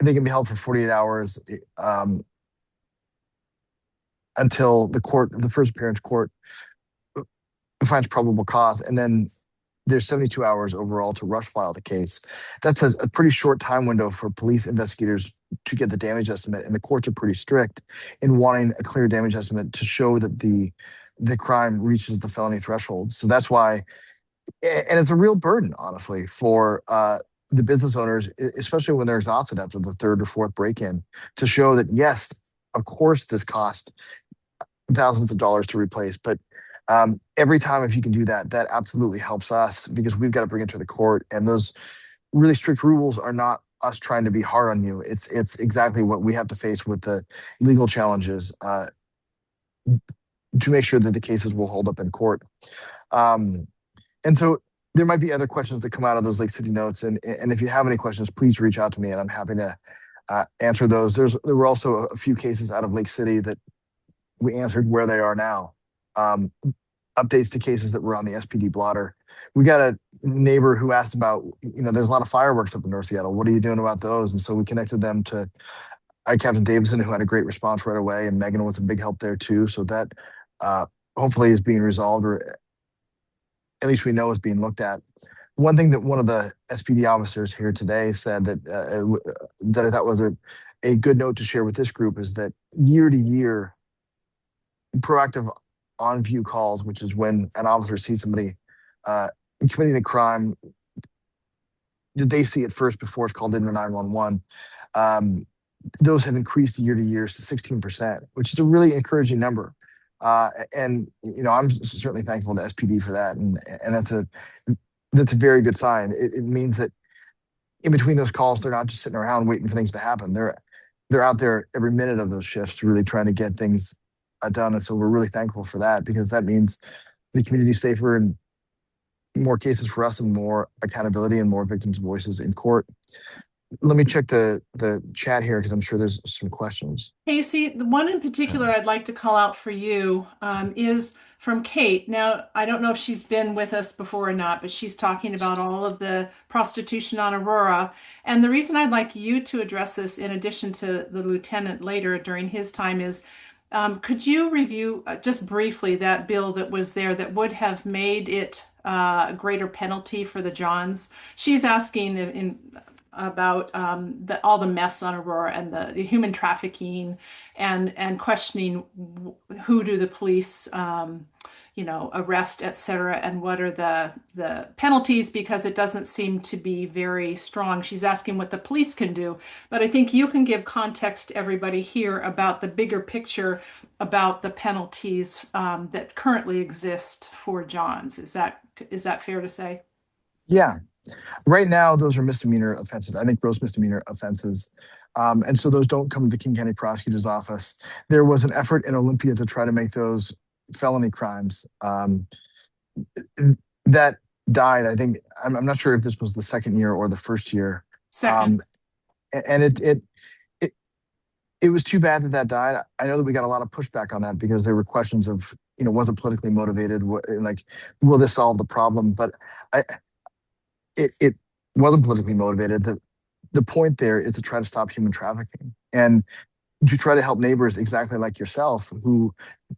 they can be held for 48 hours until the first appearance court finds probable cause, and then there's 72 hours overall to rush file the case. That's a pretty short time window for police investigators to get the damage estimate, and the courts are pretty strict in wanting a clear damage estimate to show that the the crime reaches the felony threshold. So that's why, and it's a real burden, honestly, for the business owners, especially when they're exhausted after the third or fourth break-in, to show that yes, of course, this cost thousands of dollars to replace, but every time if you can do that, that absolutely helps us because we've got to bring it to the court, and those really strict rules are not us trying to be hard on you. It's exactly what we have to face with the legal challenges to make sure that the cases will hold up in court. Um, and so there might be other questions that come out of those Lake City notes, and if you have any questions, please reach out to me, and I'm happy to answer those. There were also a few cases out of Lake City that we answered where they are now. Um, Updates to cases that were on the SPD blotter. We got a neighbor who asked about, there's a lot of fireworks up in North Seattle. What are you doing about those? And so we connected them to Captain Davidson, who had a great response right away, and Megan was a big help there too. So that hopefully is being resolved, or at least we know is being looked at. One thing that one of the SPD officers here today said that I thought was a good note to share with this group is that year to year, proactive on view calls, which is when an officer sees somebody committing a crime, that they see it first before it's called into 911. Those have increased year to year to 16%, which is a really encouraging number. And I'm certainly thankful to SPD for that, and that's a very good sign. It means that in between those calls, they're not just sitting around waiting for things to happen. They're out there every minute of those shifts, really trying to get things done. And so we're really thankful for that, because that means the community's safer and more cases for us and more accountability and more victims' voices in court. Let me check the chat here because I'm sure there's some questions. Casey, the one in particular I'd like to call out for you is from Kate. Now, I don't know if she's been with us before or not, but she's talking about all of the prostitution on Aurora. And the reason I'd like you to address this, in addition to the lieutenant later during his time, is could you review just briefly that bill that was there that would have made it a greater penalty for the Johns? She's asking about all the mess on Aurora and the human trafficking, and questioning who do the police arrest, etc., and what are the penalties, because it doesn't seem to be very strong. She's asking what the police can do, but I think you can give context to everybody here about the bigger picture about the penalties that currently exist for Johns. Is that fair to say? Yeah. Right now, those are misdemeanor offenses. I think gross misdemeanor offenses. And so those don't come to the King County Prosecutor's Office. There was an effort in Olympia to try to make those felony crimes. That died. I think, I'm not sure if this was the second year or the first year. Second. And it was too bad that died. I know that we got a lot of pushback on that because there were questions of, was it politically motivated? Like, will this solve the problem? But it wasn't politically motivated. The point there is to try to stop human trafficking and to try to help neighbors exactly like yourself who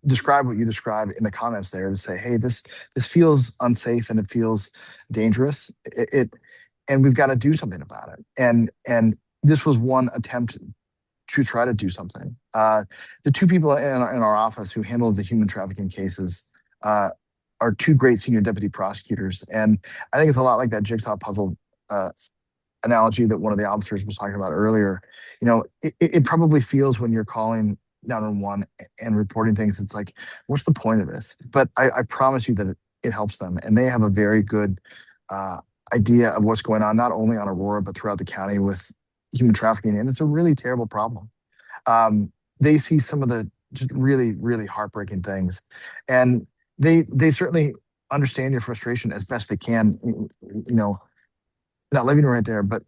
describe what you described in the comments there, to say, hey, this feels unsafe and it feels dangerous. And we've got to do something about it. And this was one attempt to try to do something. The two people in our office who handled the human trafficking cases are two great senior deputy prosecutors. And I think it's a lot like that jigsaw puzzle analogy that one of the officers was talking about earlier. It probably feels when you're calling 911 and reporting things, it's like, what's the point of this? But I promise you that it helps them. And they have a very good idea of what's going on, not only on Aurora, but throughout the county with human trafficking. And it's a really terrible problem. They see some of the just really, really heartbreaking things. And they certainly understand your frustration as best they can, not living right there, but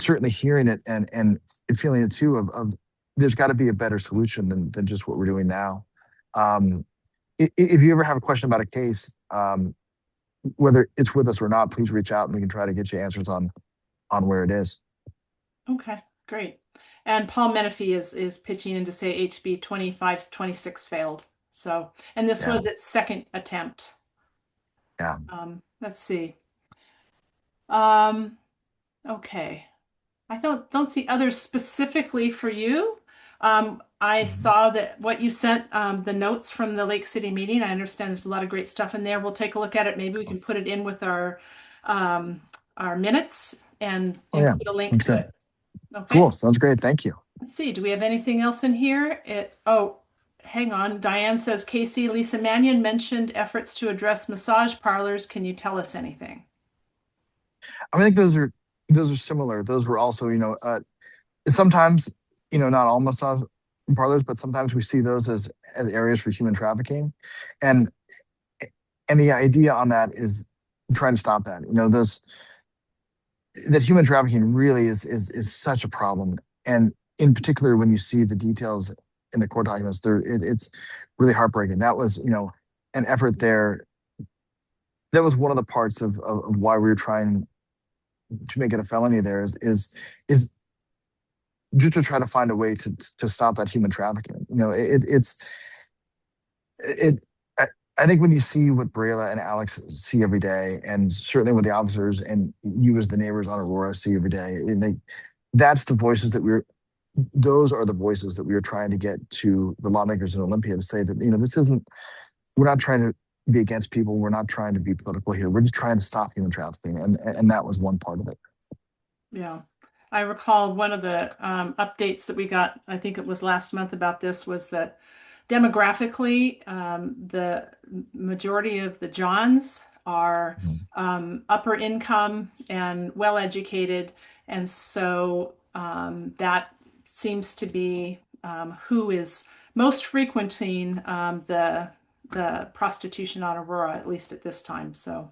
certainly hearing it and feeling it too of there's got to be a better solution than just what we're doing now. If you ever have a question about a case, whether it's with us or not, please reach out and we can try to get you answers on where it is. Okay, great. And Paul Menifee is pitching in to say HB 2526 failed. So, and this was its second attempt. Yeah. Let's see. Okay. I don't see others specifically for you. I saw that what you sent, the notes from the Lake City meeting. I understand there's a lot of great stuff in there. We'll take a look at it. Maybe we can put it in with our minutes and Oh yeah, include a link that's to good. it. Okay. Cool. Sounds great. Thank you. Let's see. Do we have anything else in here? Hang on. Diane says, Casey, Lisa Mannion mentioned efforts to address massage parlors. Can you tell us anything? I think those are similar. Those were also, sometimes, not all massage parlors, but sometimes we see those as areas for human trafficking, and the idea on that is trying to stop that. That human trafficking really is such a problem, and in particular when you see the details in the court documents, it's really heartbreaking. That was, an effort there. That was one of the parts of why we were trying to make it a felony. There is just to try to find a way to stop that human trafficking. I think when you see what Brayla and Alex see every day, and certainly what the officers and you as the neighbors on Aurora see every day, those are the voices that we are trying to get to the lawmakers in Olympia to say that, this isn't, we're not trying to be against people. We're not trying to be political here. We're just trying to stop human trafficking. And that was one part of it. Yeah. I recall one of the updates that we got, I think it was last month about this, was that demographically, the majority of the Johns are upper income and well educated. And so that seems to be who is most frequenting the prostitution on Aurora, at least at this time. So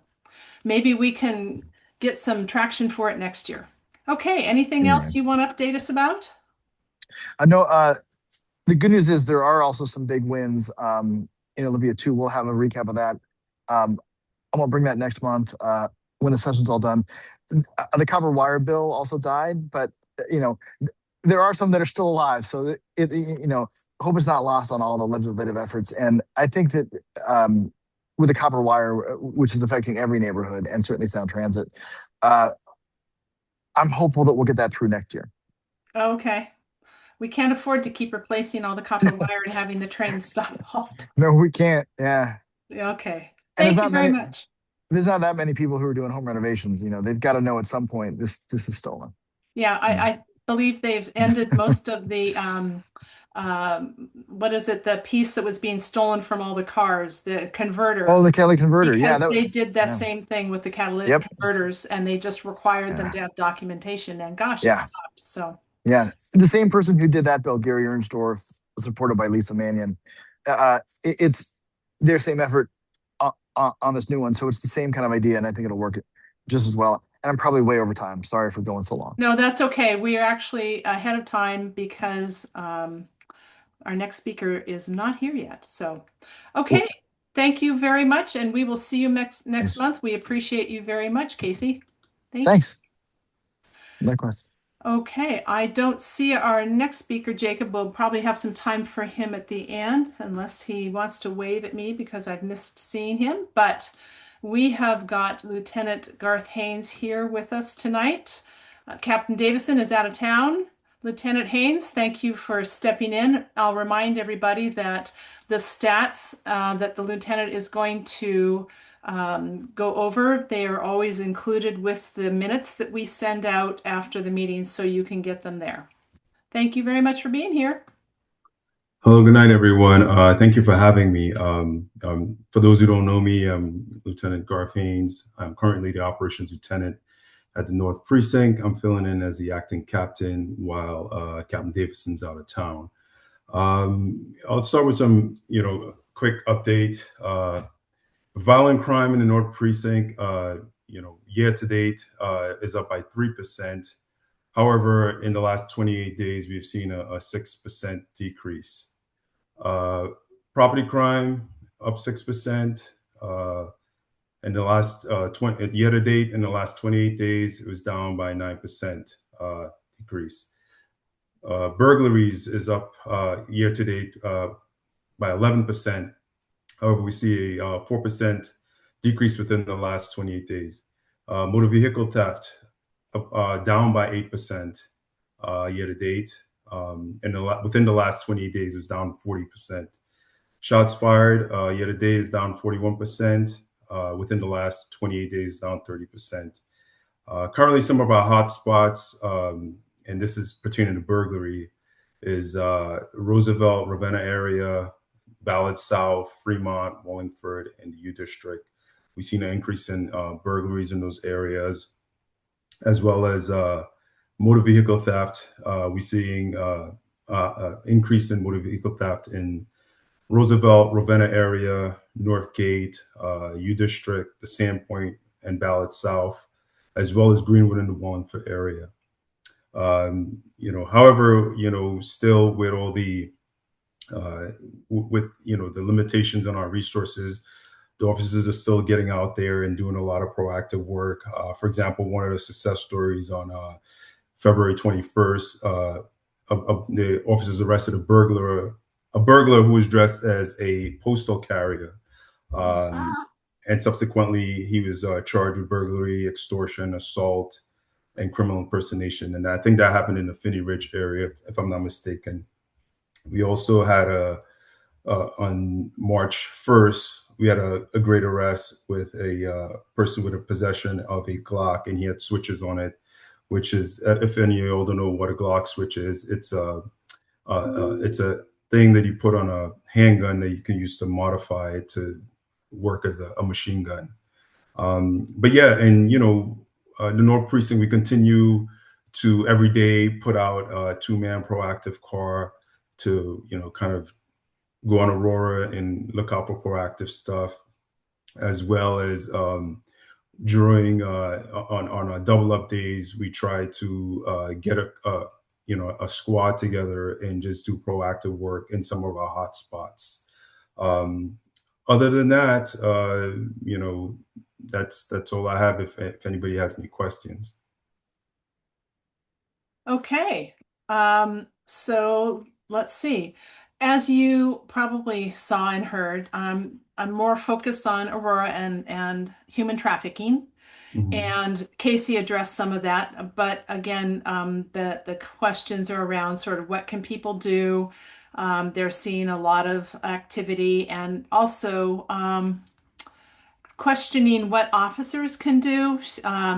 maybe we can get some traction for it next year. Okay, anything else you want to update us about? I know the good news is there are also some big wins in Olympia too. We'll have a recap of that. I'm gonna bring that next month when the session's all done. The copper wire bill also died, but there are some that are still alive. So hope is not lost on all the legislative efforts. And I think that with the copper wire, which is affecting every neighborhood and certainly Sound Transit, I'm hopeful that we'll get that through next year. Okay. We can't afford to keep replacing all the copper wire and having the trains stop all the time. No, we can't. Yeah. Okay. Thank you very much. There's not that many people who are doing home renovations. They've got to know at some point this is stolen. Yeah, I believe they've ended most of the what is it? The piece that was being stolen from all the cars, the converter. Oh, the catalytic converter. Because they did that same thing with the catalytic converters, and they just required them to have documentation. And gosh, it stopped. So yeah, the same person who did that bill, Gary Ernstorff, supported by Lisa Mannion. It's their same effort on this new one, so it's the same kind of idea, and I think it'll work just as well. And I'm probably way over time. Sorry for going so long. No, that's okay. We are actually ahead of time because our next speaker is not here yet. So, okay. Thank you very much. And we will see you next month. We appreciate you very much, Casey. Thanks. Likewise. Okay. I don't see our next speaker, Jacob. We'll probably have some time for him at the end, unless he wants to wave at me because I've missed seeing him. But we have got Lieutenant Garth Haynes here with us tonight. Captain Davison is out of town. Lieutenant Haynes, thank you for stepping in. I'll remind everybody that the stats that the lieutenant is going to go over, they are always included with the minutes that we send out after the meeting, so you can get them there. Thank you very much for being here. Hello, good night, everyone. Thank you for having me. For those who don't know me, I'm Lieutenant Garth Haynes. I'm currently the Operations Lieutenant at the North Precinct. I'm filling in as the acting captain while Captain Davison's out of town. I'll start with some, quick update. Violent crime in the North Precinct, year to date is up by 3%. However, in the last 28 days, we've seen a 6% decrease. Property crime up 6%. In the last year to date, in the last 28 days, it was down by 9% decrease. Burglaries is up year to date by 11%. However, we see a 4% decrease within the last 28 days. Motor vehicle theft down by 8% year to date. Within the last 28 days, it was down 40%. Shots fired year to date is down 41%. Within the last 28 days, down 30%. Currently, some of our hot spots, and this is pertaining to burglary, is Roosevelt, Ravenna area, Ballard South, Fremont, Wallingford, and the U District. We've seen an increase in burglaries in those areas, as well as motor vehicle theft. We're seeing increase in motor vehicle theft in Roosevelt, Ravenna area, Northgate, U District, the Sandpoint, and Ballard South, as well as Greenwood and the Wallingford area. However, still with all the the limitations on our resources, the officers are still getting out there and doing a lot of proactive work. For example, one of the success stories on February 21st, the officers arrested a burglar who was dressed as a postal carrier. And subsequently, he was charged with burglary, extortion, assault, and criminal impersonation. And I think that happened in the Finney Ridge area, if I'm not mistaken. We also had on March 1st, we had a great arrest with a person with a possession of a Glock, and he had switches on it, which is, if any of you all don't know what a Glock switch is, it's a thing that you put on a handgun that you can use to modify it to work as a machine gun. But yeah, and the North Precinct, we continue to every day put out a 2-man proactive car to kind of go on Aurora and look out for proactive stuff, as well as during on our double up days, we try to get a squad together and just do proactive work in some of our hot spots. Other than that, that's all I have. If anybody has any questions. Okay. So let's see. As you probably saw and heard, I'm more focused on Aurora and human trafficking. Mhm. And Casey addressed some of that, but again, the questions are around sort of what can people do. They're seeing a lot of activity, and also questioning what officers can do.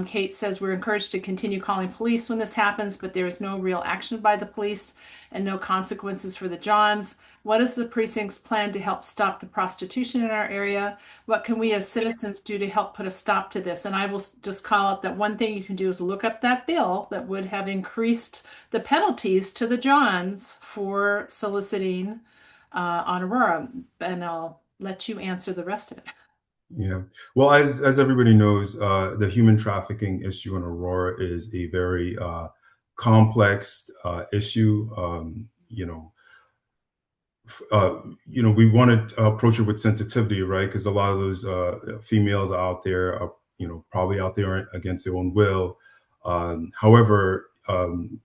Kate says we're encouraged to continue calling police when this happens, but there is no real action by the police and no consequences for the Johns. What is the precinct's plan to help stop the prostitution in our area? What can we as citizens do to help put a stop to this? And I will just call out that one thing you can do is look up that bill that would have increased the penalties to the Johns for soliciting on Aurora, and I'll let you answer the rest of it. Yeah. Well, as everybody knows, the human trafficking issue in Aurora is a very complex issue. We want to approach it with sensitivity, right? Because a lot of those females out there are, probably out there against their own will. However,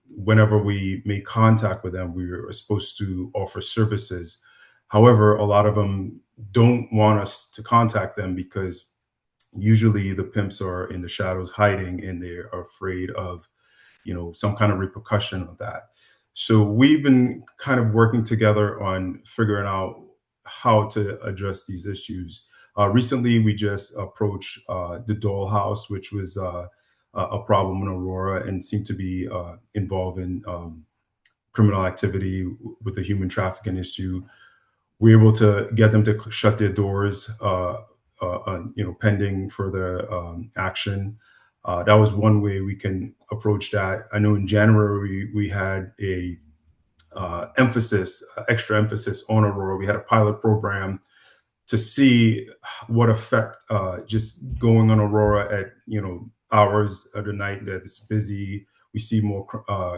whenever we make contact with them, we are supposed to offer services. However, a lot of them don't want us to contact them because usually the pimps are in the shadows hiding, and they're afraid of, some kind of repercussion of that. So we've been kind of working together on figuring out how to address these issues. Recently, we just approached the dollhouse, which was a problem in Aurora and seemed to be involved in criminal activity with the human trafficking issue. We're able to get them to shut their doors, pending further action. That was one way we can approach that. I know in January we had a extra emphasis on Aurora. We had a pilot program to see what effect just going on Aurora at hours of the night that it's busy. We see more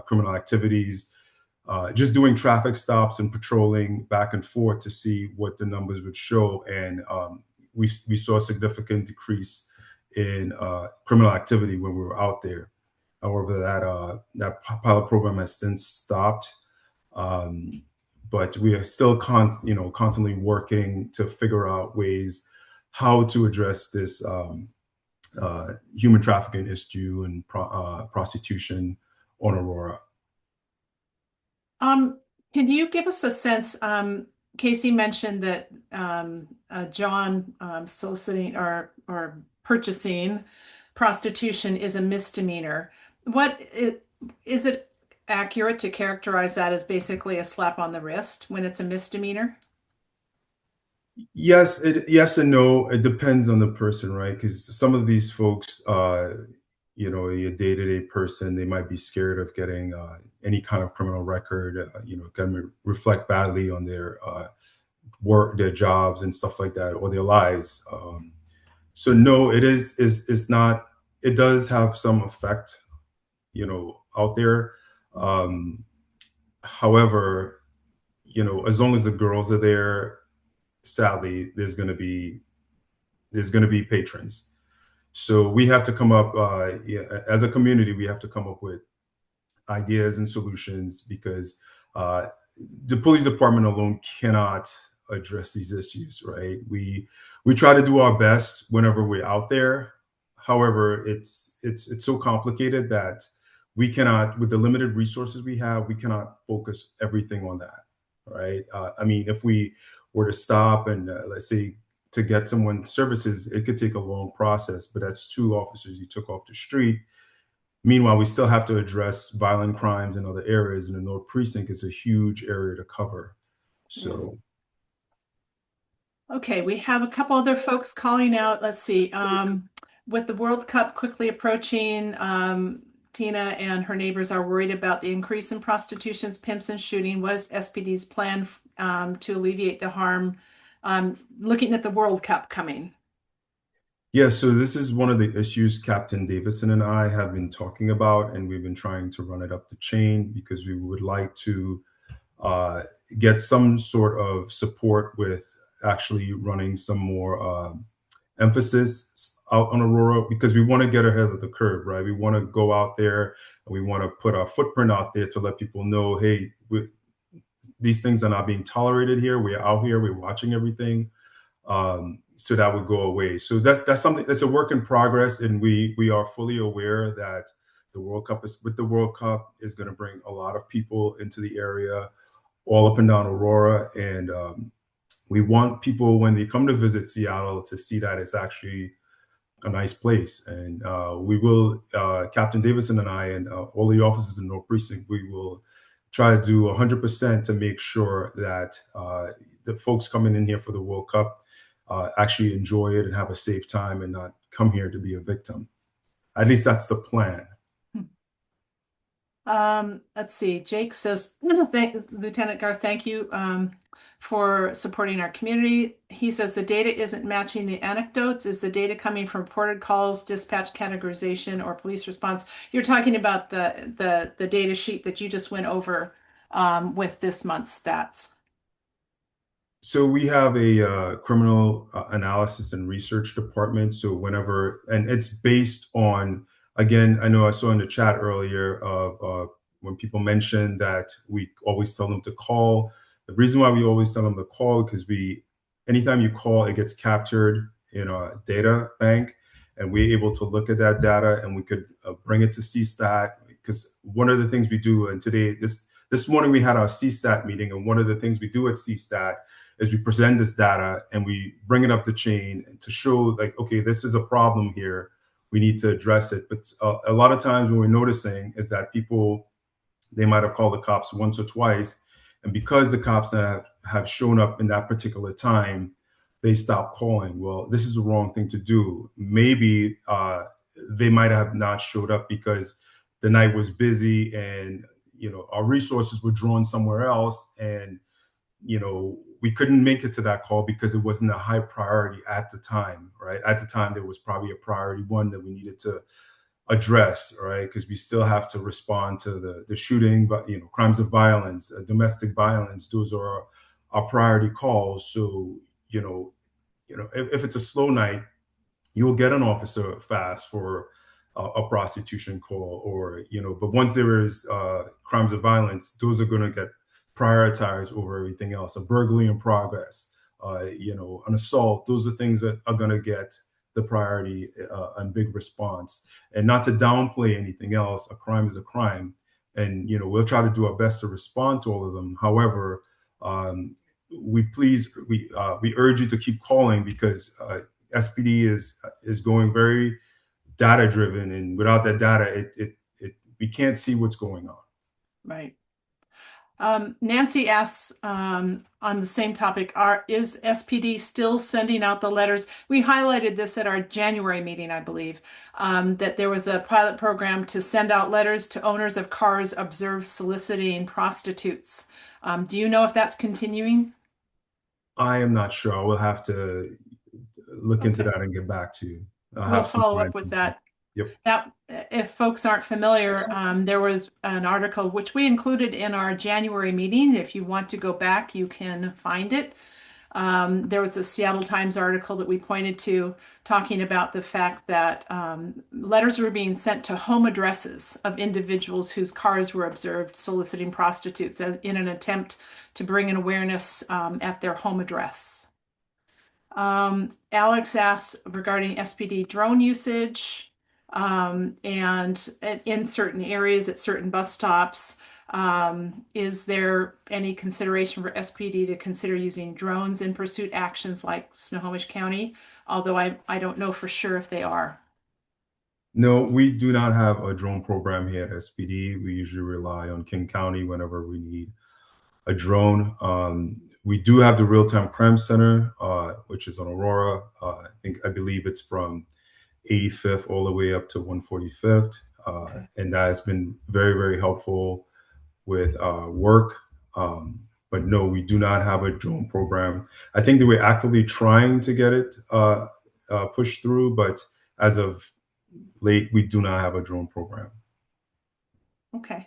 criminal activities. Just doing traffic stops and patrolling back and forth to see what the numbers would show, and we saw a significant decrease in criminal activity when we were out there. However, that pilot program has since stopped, but we are still constantly working to figure out ways how to address this human trafficking issue and prostitution on Aurora. Can you give us a sense? Casey mentioned that John soliciting or purchasing prostitution is a misdemeanor. Is it accurate to characterize that as basically a slap on the wrist when it's a misdemeanor? Yes and no. It depends on the person, right? Because some of these folks, a day-to-day person, they might be scared of getting any kind of criminal record. Can reflect badly on their work, their jobs, and stuff like that, or their lives. So no, is not. It does have some effect, out there. Um, However, as long as the girls are there, sadly, there's going to be patrons. So we have to come up, as a community, we have to come up with ideas and solutions because uh, the police department alone cannot address these issues, right? We try to do our best whenever we're out there. However, it's so complicated that we cannot, with the limited resources we have, we cannot focus everything on that, right? I mean, if we were to stop and let's say to get someone services, it could take a long process, but that's two officers you took off the street. Meanwhile, we still have to address violent crimes in other areas, and the North Precinct is a huge area to cover. So, Yes. Okay, we have a couple other folks calling out. Let's see. With the World Cup quickly approaching, Tina and her neighbors are worried about the increase in prostitutions, pimps, and shooting. What is SPD's plan to alleviate the harm? Looking at the World Cup coming. yeah, so this is one of the issues Captain Davison and I have been talking about, and we've been trying to run it up the chain because we would like to uh, get some sort of support with actually running some more emphasis out on Aurora because we want to get ahead of the curve, right? We want to go out there and we want to put our footprint out there to let people know, hey, these things are not being tolerated here. We're out here, we're watching everything. So that would go away. So that's something that's a work in progress, and we are fully aware that the World Cup is going to bring a lot of people into the area, all up and down Aurora, and we want people when they come to visit Seattle to see that it's actually a nice place. And we will, Captain Davison and I, and all the officers in North Precinct, we will try to do 100% to make sure that the folks coming in here for the World Cup actually enjoy it and have a safe time and not come here to be a victim. At least that's the plan. Let's see. Jake says, Lieutenant Garth, thank you for supporting our community. He says the data isn't matching the anecdotes. Is the data coming from reported calls, dispatch categorization, or police response? You're talking about the data sheet that you just went over with this month's stats. So we have a criminal analysis and research department. So and it's based on, again, I know I saw in the chat earlier of when people mentioned that we always tell them to call. The reason why we always tell them to call because anytime you call, it gets captured in a data bank, and we're able to look at that data and we could bring it to CSTAT. Because one of the things we do, and this morning we had our CSTAT meeting, and one of the things we do at CSTAT is we present this data and we bring it up the chain to show like, okay, this is a problem here. We need to address it. But a lot of times what we're noticing is that they might have called the cops once or twice. And because the cops have shown up in that particular time, they stop calling. Well, this is the wrong thing to do. Maybe they might have not showed up because the night was busy and, our resources were drawn somewhere else. And, we couldn't make it to that call because it wasn't a high priority at the time, right? At the time, there was probably a priority one that we needed to address, right? Because we still have to respond to the shooting, but crimes of violence, domestic violence. Those are our priority calls. So if it's a slow night, you'll get an officer fast for a prostitution call, but once there is crimes of violence, those are going to get prioritized over everything else. A burglary in progress, an assault, those are things that are going to get the priority and big response. And not to downplay anything else, a crime is a crime. and we'll try to do our best to respond to all of them. However, we urge you to keep calling, because SPD is going very data driven, and without that data, we can't see what's going on. Right. Nancy asks on the same topic, is SPD still sending out the letters? We highlighted this at our January meeting, I believe, that there was a pilot program to send out letters to owners of cars observed soliciting prostitutes. Do you know if that's continuing? I am not sure. I will have to look into that and get back to you. We'll follow up with that. Yep. That, if folks aren't familiar, there was an article which we included in our January meeting. If you want to go back, you can find it. There was a Seattle Times article that we pointed to talking about the fact that letters were being sent to home addresses of individuals whose cars were observed soliciting prostitutes in an attempt to bring an awareness at their home address. Alex asked regarding SPD drone usage. And in certain areas at certain bus stops, is there any consideration for SPD to consider using drones in pursuit actions like Snohomish County? Although I don't know for sure if they are. No, we do not have a drone program here at SPD. We usually rely on King County whenever we need a drone. We do have the real-time crime center, which is on Aurora. I believe it's from 85th all the way up to 145th. Okay. And that has been very, very helpful with work. But no, we do not have a drone program. I think that we're actively trying to get it pushed through, but as of late, we do not have a drone program. Okay.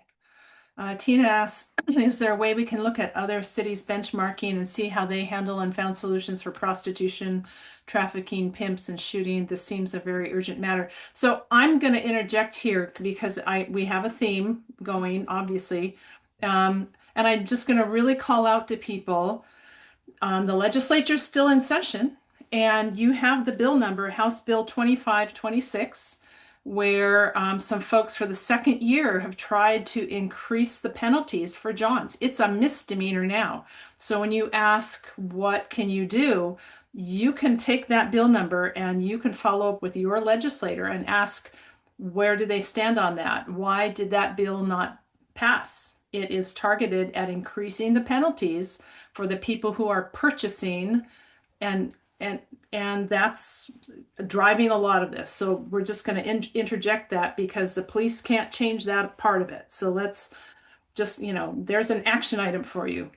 Tina asks, is there a way we can look at other cities' benchmarking and see how they handle and found solutions for prostitution, trafficking, pimps, and shooting? This seems a very urgent matter. So I'm going to interject here because we have a theme going, obviously. And I'm just going to really call out to people. The legislature's still in session, and you have the bill number, House Bill 2526. Where some folks for the second year have tried to increase the penalties for Johns. It's a misdemeanor now. So when you ask, what can you do? You can take that bill number and you can follow up with your legislator and ask, where do they stand on that? Why did that bill not pass? It is targeted at increasing the penalties for the people who are purchasing, and that's driving a lot of this. So we're just going to interject that because the police can't change that part of it. So let's just, there's an action item for you.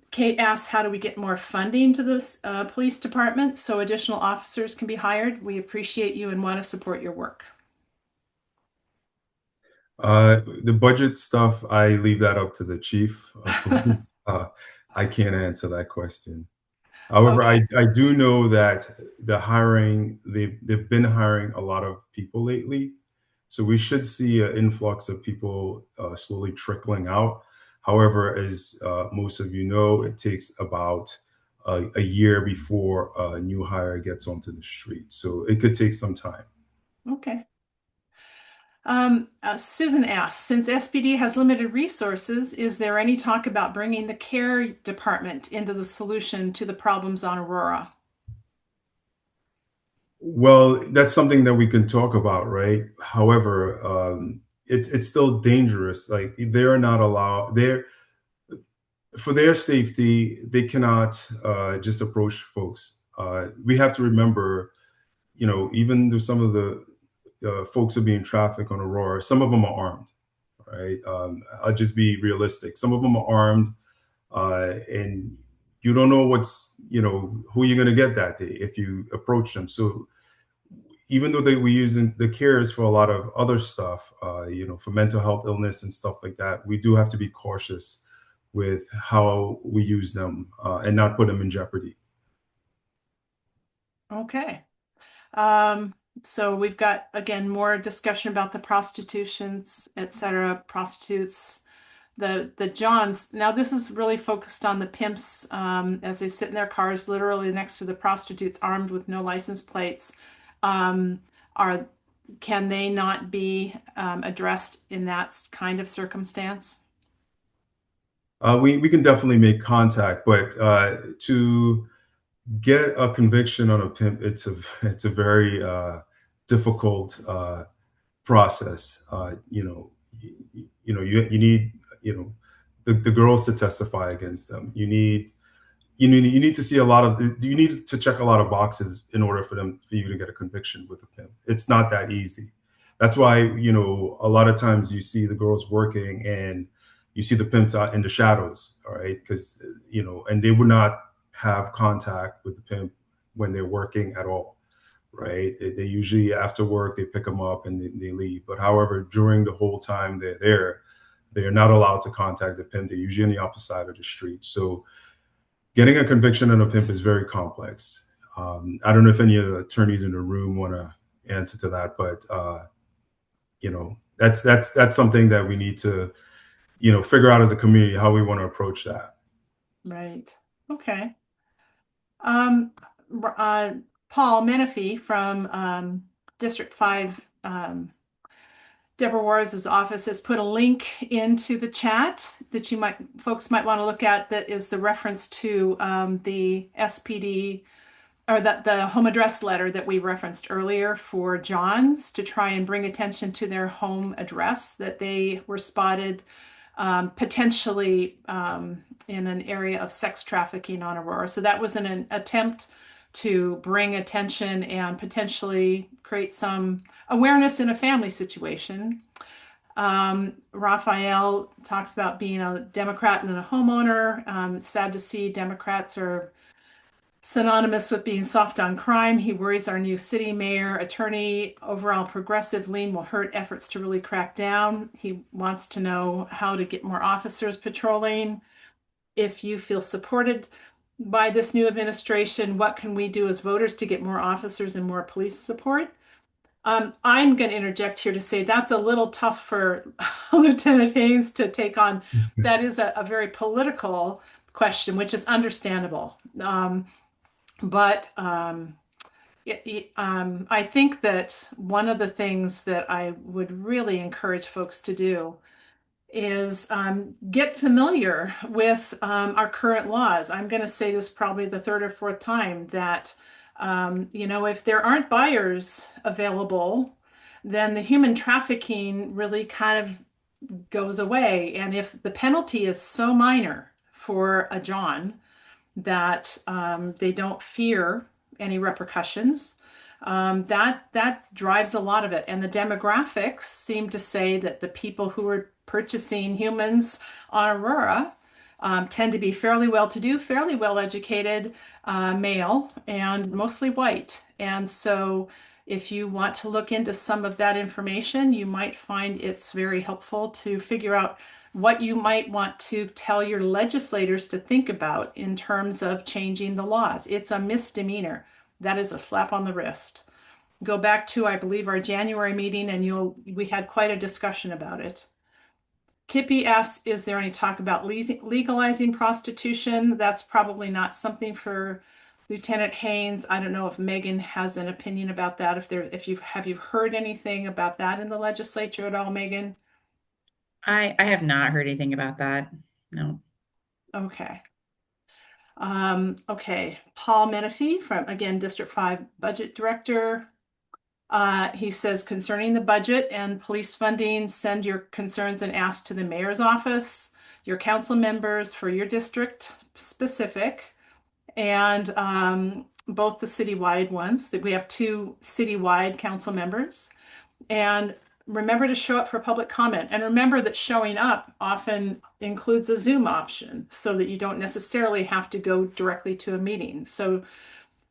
Kate asks, how do we get more funding to this police department so additional officers can be hired? We appreciate you and want to support your work. The budget stuff, I leave that up to the chief of police. I can't answer that question. However, Okay. I do know that they've been hiring a lot of people lately. So we should see an influx of people slowly trickling out. However, as most of you know, it takes about a year before a new hire gets onto the street. So it could take some time. Okay. Susan asks, since SPD has limited resources, is there any talk about bringing the care department into the solution to the problems on Aurora? Well, that's something that we can talk about, right? However, it's still dangerous. Like they're not allowed. For their safety, they cannot just approach folks. We have to remember, even though some of the folks are being trafficked on Aurora, some of them are armed, right? I'll just be realistic. Some of them are armed, and you don't know who you're going to get that day if you approach them. So even though we're using the cares for a lot of other stuff, for mental health illness and stuff like that, we do have to be cautious with how we use them and not put them in jeopardy. Okay. So we've got, again, more discussion about the prostitutions, etc., prostitutes, the Johns. Now this is really focused on the pimps as they sit in their cars, literally next to the prostitutes, armed with no license plates. can they not be addressed in that kind of circumstance? We can definitely make contact, but to get a conviction on a pimp, it's a very difficult process. You need the girls to testify against them. You need to see a lot of you need to check a lot of boxes in order for you to get a conviction with a pimp. It's not that easy. That's why a lot of times you see the girls working and you see the pimps out in the shadows, all right? Because and they would not have contact with the pimp when they're working at all, right? They usually after work they pick them up and they leave. But however, during the whole time they're there, they are not allowed to contact the pimp. They're usually on the opposite side of the street. So getting a conviction on a pimp is very complex. I don't know if any of the attorneys in the room want to answer to that, but that's something that we need to figure out as a community how we want to approach that. Right. Okay. Um, Paul Menifee from District 5, Deborah Warres's office has put a link into the chat that folks might want to look at. That is the reference to the SPD or the home address letter that we referenced earlier for Johns to try and bring attention to their home address that they were spotted potentially in an area of sex trafficking on Aurora. So that was an attempt to bring attention and potentially create some awareness in a family situation. Raphael talks about being a Democrat and a homeowner. It's sad to see Democrats are synonymous with being soft on crime. He worries our new city mayor, attorney, overall progressive lean will hurt efforts to really crack down. He wants to know how to get more officers patrolling. If you feel supported by this new administration, what can we do as voters to get more officers and more police support? I'm going to interject here to say that's a little tough for Lieutenant Haynes to take on. That is a very political question, which is understandable. But I think that one of the things that I would really encourage folks to do is get familiar with our current laws. I'm going to say this probably the third or fourth time that, if there aren't buyers available, then the human trafficking really kind of goes away. And if the penalty is so minor for a John, that they don't fear any repercussions. That drives a lot of it. And the demographics seem to say that the people who are purchasing humans on Aurora tend to be fairly well-to-do, fairly well-educated, male, and mostly white. And so if you want to look into some of that information, you might find it's very helpful to figure out what you might want to tell your legislators to think about in terms of changing the laws. It's a misdemeanor. That is a slap on the wrist. Go back to, I believe, our January meeting, and we had quite a discussion about it. Kippy asks, is there any talk about legalizing prostitution? That's probably not something for Lieutenant Haynes. I don't know if Megan has an opinion about that. Have you heard anything about that in the legislature at all, Megan? I have not heard anything about that. No. Okay. Okay. Paul Menifee from, again, District 5 Budget Director. He says, concerning the budget and police funding, send your concerns and asks to the mayor's office, your council members for your district specific, and both the citywide ones. That we have 2 citywide council members. And remember to show up for public comment. And remember that showing up often includes a Zoom option so that you don't necessarily have to go directly to a meeting. So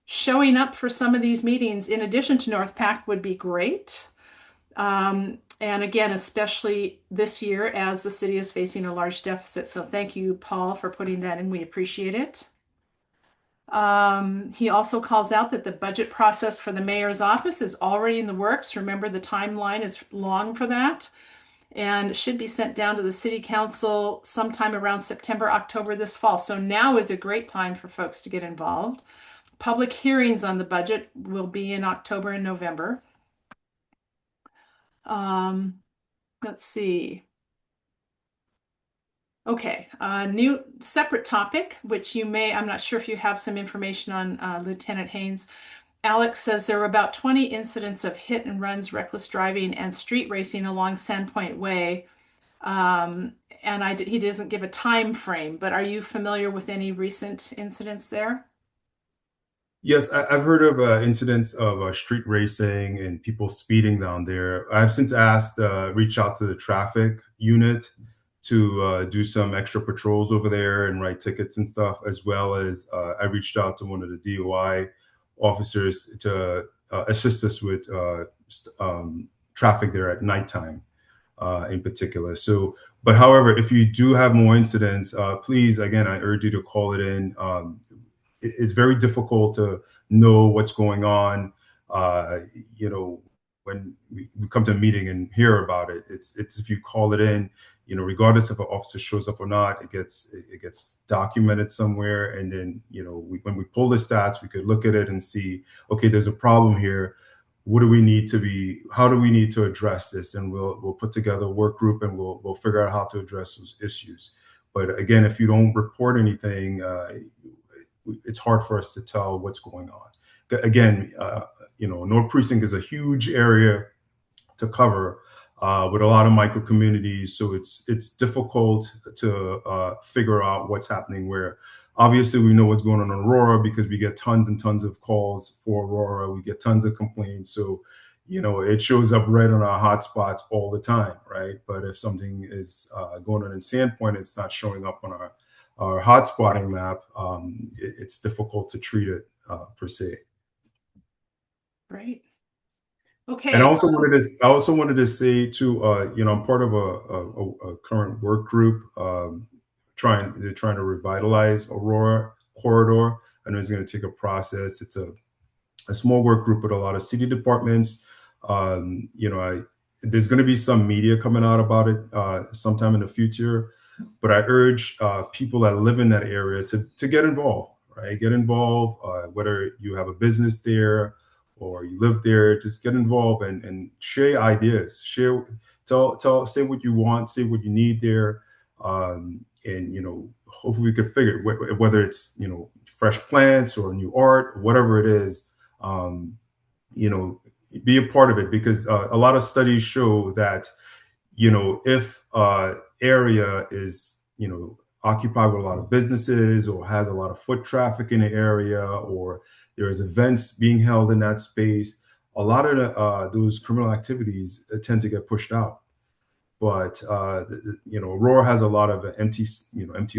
showing up for some of these meetings in addition to NorthPAC would be great. And again, especially this year as the city is facing a large deficit. So thank you, Paul, for putting that in. We appreciate it. He also calls out that the budget process for the mayor's office is already in the works. Remember, the timeline is long for that and should be sent down to the city council sometime around September, October this fall. So now is a great time for folks to get involved. Public hearings on the budget will be in October and November. Let's see. Okay, new separate topic, which I'm not sure if you have some information on, Lieutenant Haynes. Alex says there were about 20 incidents of hit and runs, reckless driving, and street racing along Sandpoint Way. And he doesn't give a time frame, but are you familiar with any recent incidents there? Yes, I've heard of incidents of street racing and people speeding down there. I've since asked, reach out to the traffic unit to do some extra patrols over there and write tickets and stuff, as well as I reached out to one of the DOI officers to assist us with traffic there at nighttime in particular. So, but however, if you do have more incidents, please, again, I urge you to call it in. It's very difficult to know what's going on. Uh, you know, when we come to a meeting and hear about it, it's if you call it in, regardless if an officer shows up or not, it gets documented somewhere, and then when we pull the stats, we could look at it and see, okay, there's a problem here. What do we need to be? How do we need to address this? And we'll put together a work group and we'll figure out how to address those issues. But again, if you don't report anything, it's hard for us to tell what's going on. Again, North Precinct is a huge area to cover with a lot of micro communities, so it's difficult to figure out what's happening where. Obviously, we know what's going on in Aurora because we get tons and tons of calls for Aurora. We get tons of complaints, so it shows up red on our hotspots all the time, right? But if something is going on in Sandpoint, it's not showing up on our hotspotting map. It's difficult to treat it per se. Right. Okay. And I also wanted to say too, I'm part of a current work group they're trying to revitalize Aurora corridor. I know it's going to take a process. It's a small work group with a lot of city departments. There's going to be some media coming out about it sometime in the future, but I urge people that live in that area to get involved, right? Get involved, whether you have a business there or you live there, just get involved and share ideas, say what you want, say what you need there. And hopefully we could figure whether it's fresh plants or new art, whatever it is, be a part of it, because a lot of studies show that if area is occupied with a lot of businesses or has a lot of foot traffic in the area, or there's events being held in that space, a lot of those criminal activities tend to get pushed out. But Aurora has a lot of empty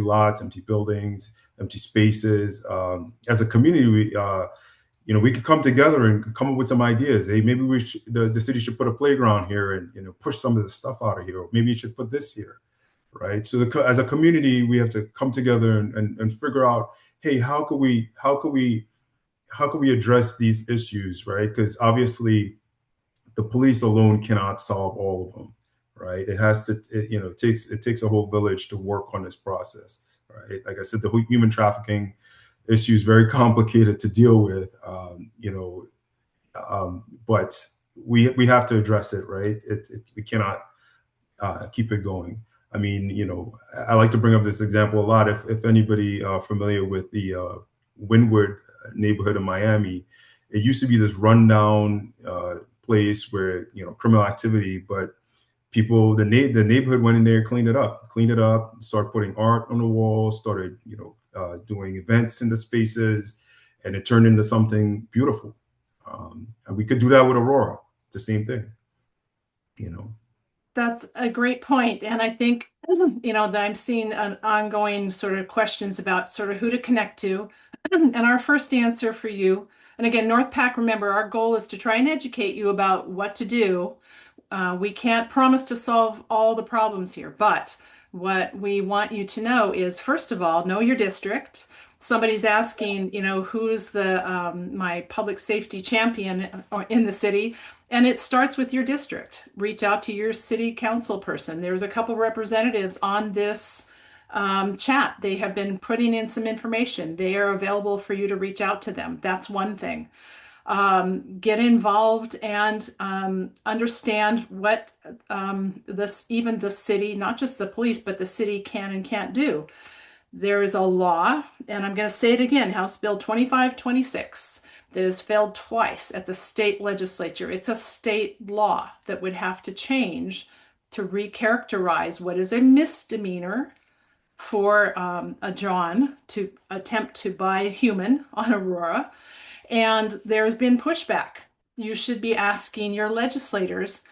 lots, empty buildings, empty spaces. As a community, we could come together and come up with some ideas. Hey, maybe the city should put a playground here and push some of the stuff out of here. Or maybe it should put this here, right? So as a community, we have to come together and figure out, hey, how could we address these issues, right? Because obviously, the police alone cannot solve all of them. Right. It has to, it takes a whole village to work on this process. Right. Like I said, the whole human trafficking issue is very complicated to deal with, but we have to address it. Right. We cannot keep it going. I mean, I like to bring up this example a lot. If anybody familiar with the Wynwood neighborhood in Miami, it used to be this rundown place where, criminal activity, but the neighborhood went in there, cleaned it up, started putting art on the walls, started, doing events in the spaces, and it turned into something beautiful. And we could do that with Aurora. It's the same thing, That's a great point. And I think, that I'm seeing an ongoing sort of questions about sort of who to connect to. And our first answer for you, and again, North PAC, remember, our goal is to try and educate you about what to do. We can't promise to solve all the problems here, but what we want you to know is, first of all, know your district. Somebody's asking, who's my public safety champion in the city, and it starts with your district. Reach out to your city council person. There's a couple representatives on this chat. They have been putting in some information. They are available for you to reach out to them. That's one thing. Get involved and understand what even the city, not just the police, but the city can and can't do. There is a law, and I'm going to say it again, House Bill 2526, that has failed twice at the state legislature. It's a state law that would have to change to recharacterize what is a misdemeanor for a John to attempt to buy a human on Aurora. And there's been pushback. You should be asking your legislators,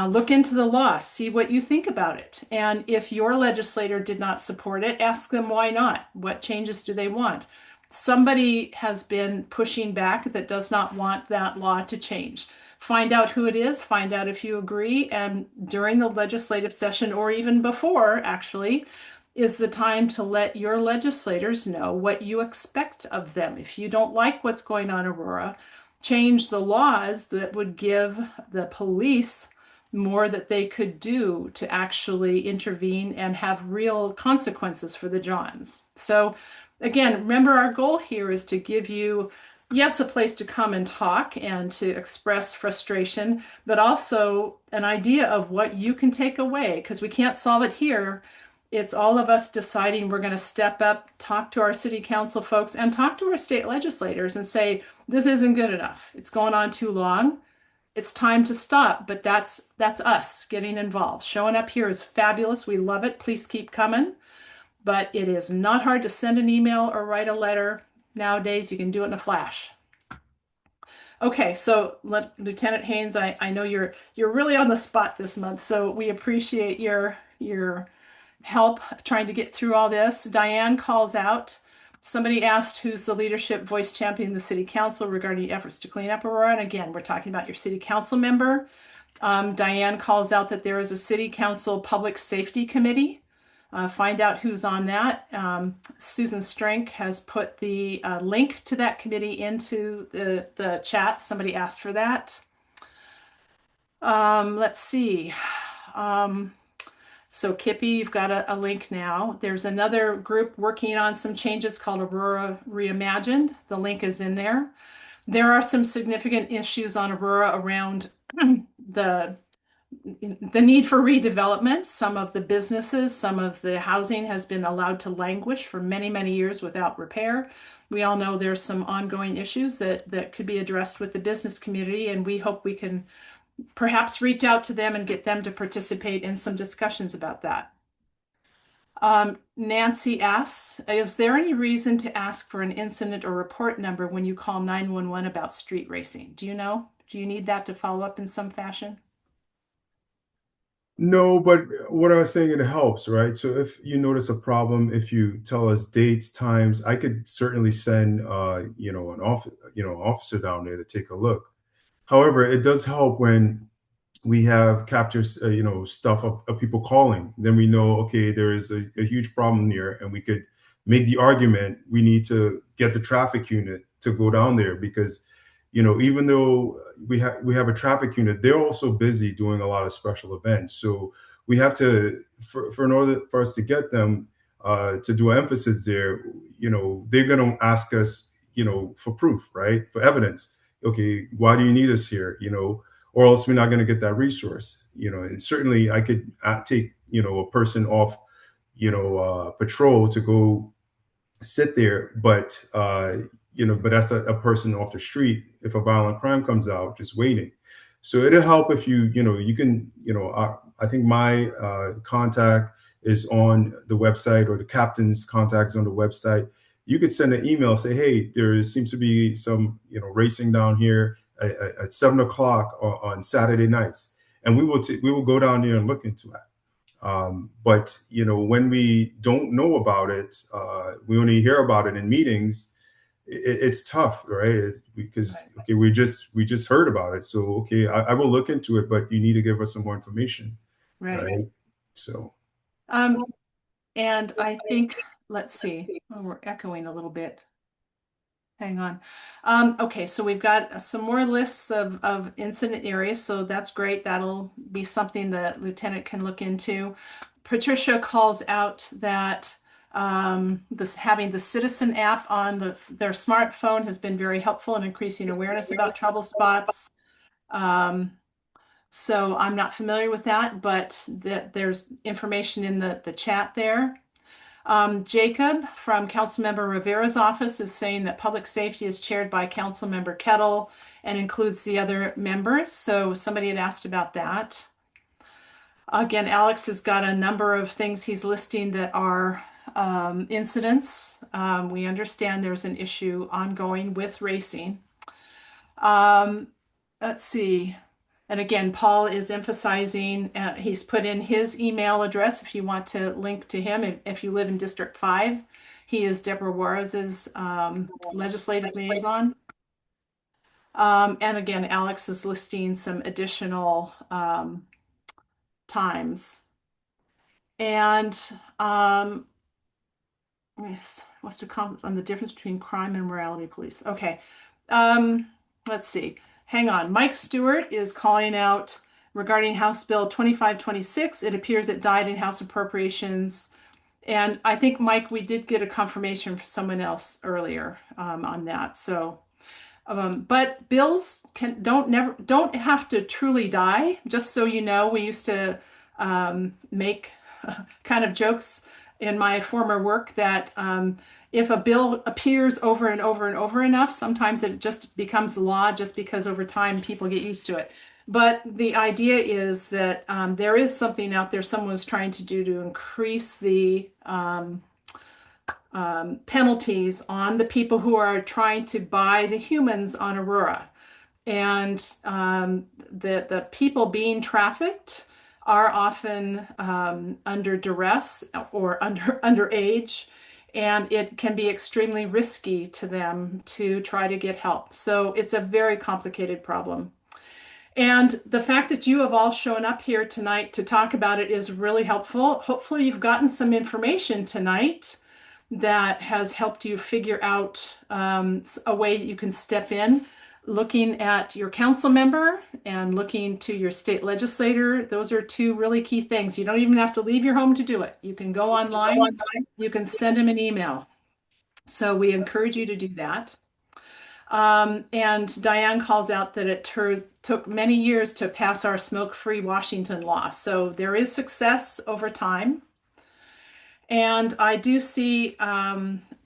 look into the law, see what you think about it. And if your legislator did not support it, ask them why not. What changes do they want? Somebody has been pushing back that does not want that law to change. Find out who it is, find out if you agree, and during the legislative session, or even before, actually, is the time to let your legislators know what you expect of them. If you don't like what's going on, Aurora, change the laws that would give the police more that they could do to actually intervene and have real consequences for the Johns. So again, remember our goal here is to give you, yes, a place to come and talk and to express frustration, but also an idea of what you can take away, because we can't solve it here. It's all of us deciding we're going to step up, talk to our city council folks, and talk to our state legislators and say, this isn't good enough. It's going on too long. It's time to stop. But that's us getting involved. Showing up here is fabulous. We love it. Please keep coming. But it is not hard to send an email or write a letter. Nowadays, you can do it in a flash. Okay, so Lieutenant Haynes, I know you're really on the spot this month, so we appreciate your help trying to get through all this. Diane calls out. Somebody asked who's the leadership voice champion in the city council regarding efforts to clean up Aurora. And again, we're talking about your city council member. Diane calls out that there is a city council public safety committee. Find out who's on that. Susan Strank has put the link to that committee into the chat. Somebody asked for that. Let's see. So Kippy, you've got a link now. There's another group working on some changes called Aurora Reimagined. The link is in there. There are some significant issues on Aurora around the need for redevelopment. Some of the businesses, some of the housing has been allowed to languish for many, many years without repair. We all know there's some ongoing issues that could be addressed with the business community, and we hope we can perhaps reach out to them and get them to participate in some discussions about that. Nancy asks, is there any reason to ask for an incident or report number when you call 911 about street racing? Do you know? Do you need that to follow up in some fashion? No, but what I was saying, it helps, right? So if you notice a problem, if you tell us dates, times, I could certainly send, an officer down there to take a look. However, it does help when we have captures, stuff of people calling. Then we know, okay, there is a huge problem here, and we could make the argument we need to get the traffic unit to go down there because, even though we have a traffic unit, they're also busy doing a lot of special events. So we have to, in order for us to get them to do an emphasis there, they're going to ask us, for proof, right, for evidence. Okay, why do you need us here? Or else we're not going to get that resource. And certainly I could take, a person off, patrol to go sit there, but that's a person off the street if a violent crime comes out, just waiting. So it'll help if you can, I think my contact is on the website, or the captain's contact is on the website. You could send an email, say, hey, there seems to be some, racing down here at 7 o'clock on Saturday nights, and we will go down there and look into that. But when we don't know about it, we only hear about it in meetings. It's tough, right? Because okay, we just heard about it, so okay, I will look into it, but you need to give us some more information, right? So, and I think, let's see, we're echoing a little bit. Hang on. Okay, so we've got some more lists of incident areas, so that's great. That'll be something the lieutenant can look into. Patricia calls out that Having the Citizen app on their smartphone has been very helpful in increasing awareness about trouble spots. So I'm not familiar with that, but there's information in the chat there. Jacob from Councilmember Rivera's office is saying that public safety is chaired by Councilmember Kettle and includes the other members. So somebody had asked about that. Again, Alex has got a number of things he's listing that are incidents. We understand there's an issue ongoing with racing. Let's see. And again, Paul is emphasizing, he's put in his email address if you want to link to him. If you live in District 5, he is Deborah Juarez's legislative liaison. And again, Alex is listing some additional times. And what's to comment on the difference between crime and morality police? Okay. Let's see. Hang on. Mike Stewart is calling out regarding House Bill 2526. It appears it died in House Appropriations. And I think, Mike, we did get a confirmation from someone else earlier on that. So, but bills don't have to truly die. Just so you know, we used to make kind of jokes in my former work that if a bill appears over and over and over enough, sometimes it just becomes law just because over time people get used to it. But the idea is that there is something out there someone was trying to do to increase the penalties on the people who are trying to buy the humans on Aurora. And the people being trafficked are often under duress or underage, and it can be extremely risky to them to try to get help. So it's a very complicated problem. And the fact that you have all shown up here tonight to talk about it is really helpful. Hopefully you've gotten some information tonight that has helped you figure out a way that you can step in. Looking at your council member and looking to your state legislator, those are two really key things. You don't even have to leave your home to do it. You can go online, you can send them an email. So we encourage you to do that. And Diane calls out that it took many years to pass our smoke-free Washington law. So there is success over time. And I do see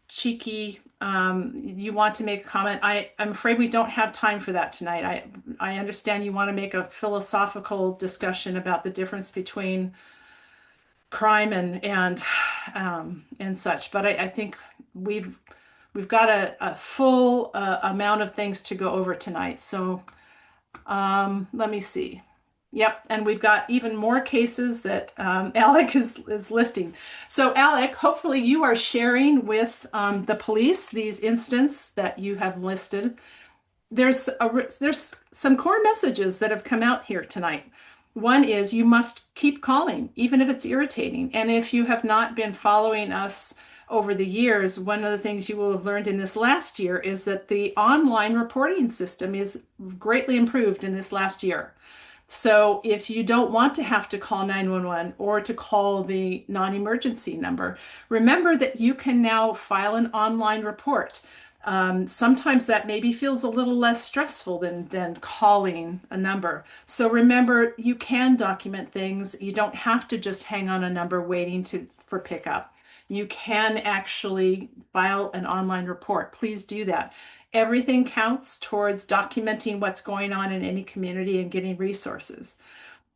Cheeky, you want to make a comment. I'm afraid we don't have time for that tonight. I understand you want to make a philosophical discussion about the difference between crime and such, but I think we've got a full amount of things to go over tonight. So let me see. Yep, and we've got even more cases that Alec is listing. So Alec, hopefully you are sharing with the police these incidents that you have listed. There's some core messages that have come out here tonight. One is you must keep calling, even if it's irritating. And if you have not been following us over the years, one of the things you will have learned in this last year is that the online reporting system is greatly improved in this last year. So if you don't want to have to call 911 or to call the non-emergency number, remember that you can now file an online report. Sometimes that maybe feels a little less stressful than calling a number. So remember, you can document things. You don't have to just hang on a number waiting for pickup. You can actually file an online report. Please do that. Everything counts towards documenting what's going on in any community and getting resources.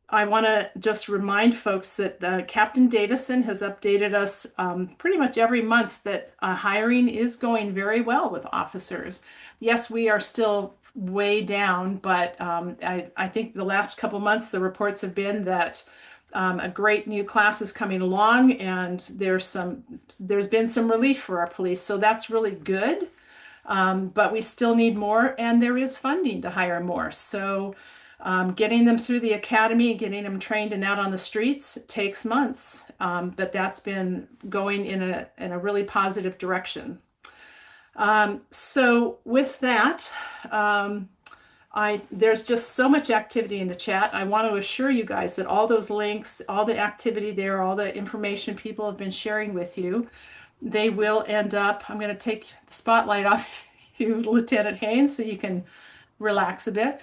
I want to just remind folks that Captain Davison has updated us pretty much every month that hiring is going very well with officers. Yes, we are still way down, but I think the last couple months the reports have been that a great new class is coming along, and there's been some relief for our police, so that's really good. But we still need more, and there is funding to hire more. So getting them through the academy, getting them trained and out on the streets takes months, but that's been going in a really positive direction. So with that, there's just so much activity in the chat. I want to assure you guys that all those links, all the activity there, all the information people have been sharing with you, they will end up, I'm going to take the spotlight off you, Lieutenant Haynes, so you can relax a bit.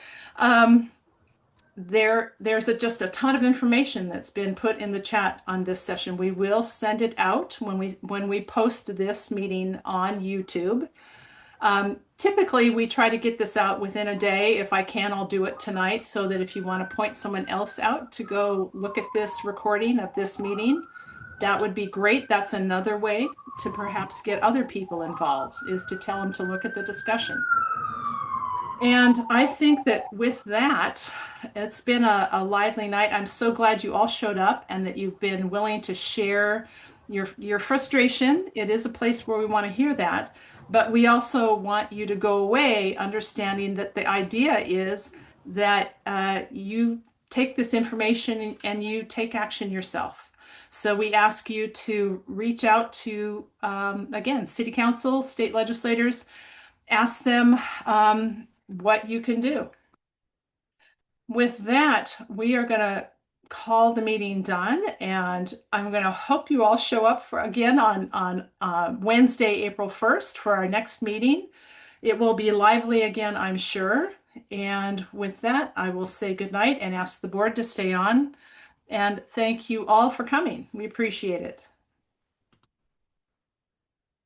There's just a ton of information that's been put in the chat on this session. We will send it out when we post this meeting on YouTube. Typically, we try to get this out within a day. If I can, I'll do it tonight, so that if you want to point someone else out to go look at this recording of this meeting, that would be great. That's another way to perhaps get other people involved, is to tell them to look at the discussion. And I think that with that, it's been a lively night. I'm so glad you all showed up and that you've been willing to share your frustration. It is a place where we want to hear that, but we also want you to go away understanding that the idea is that you take this information and you take action yourself. So we ask you to reach out to, again, city council, state legislators, ask them what you can do. With that, we are going to call the meeting done, and I'm going to hope you all show up for again on Wednesday, April 1st for our next meeting. It will be lively again, I'm sure. And with that, I will say goodnight and ask the board to stay on. And thank you all for coming. We appreciate it.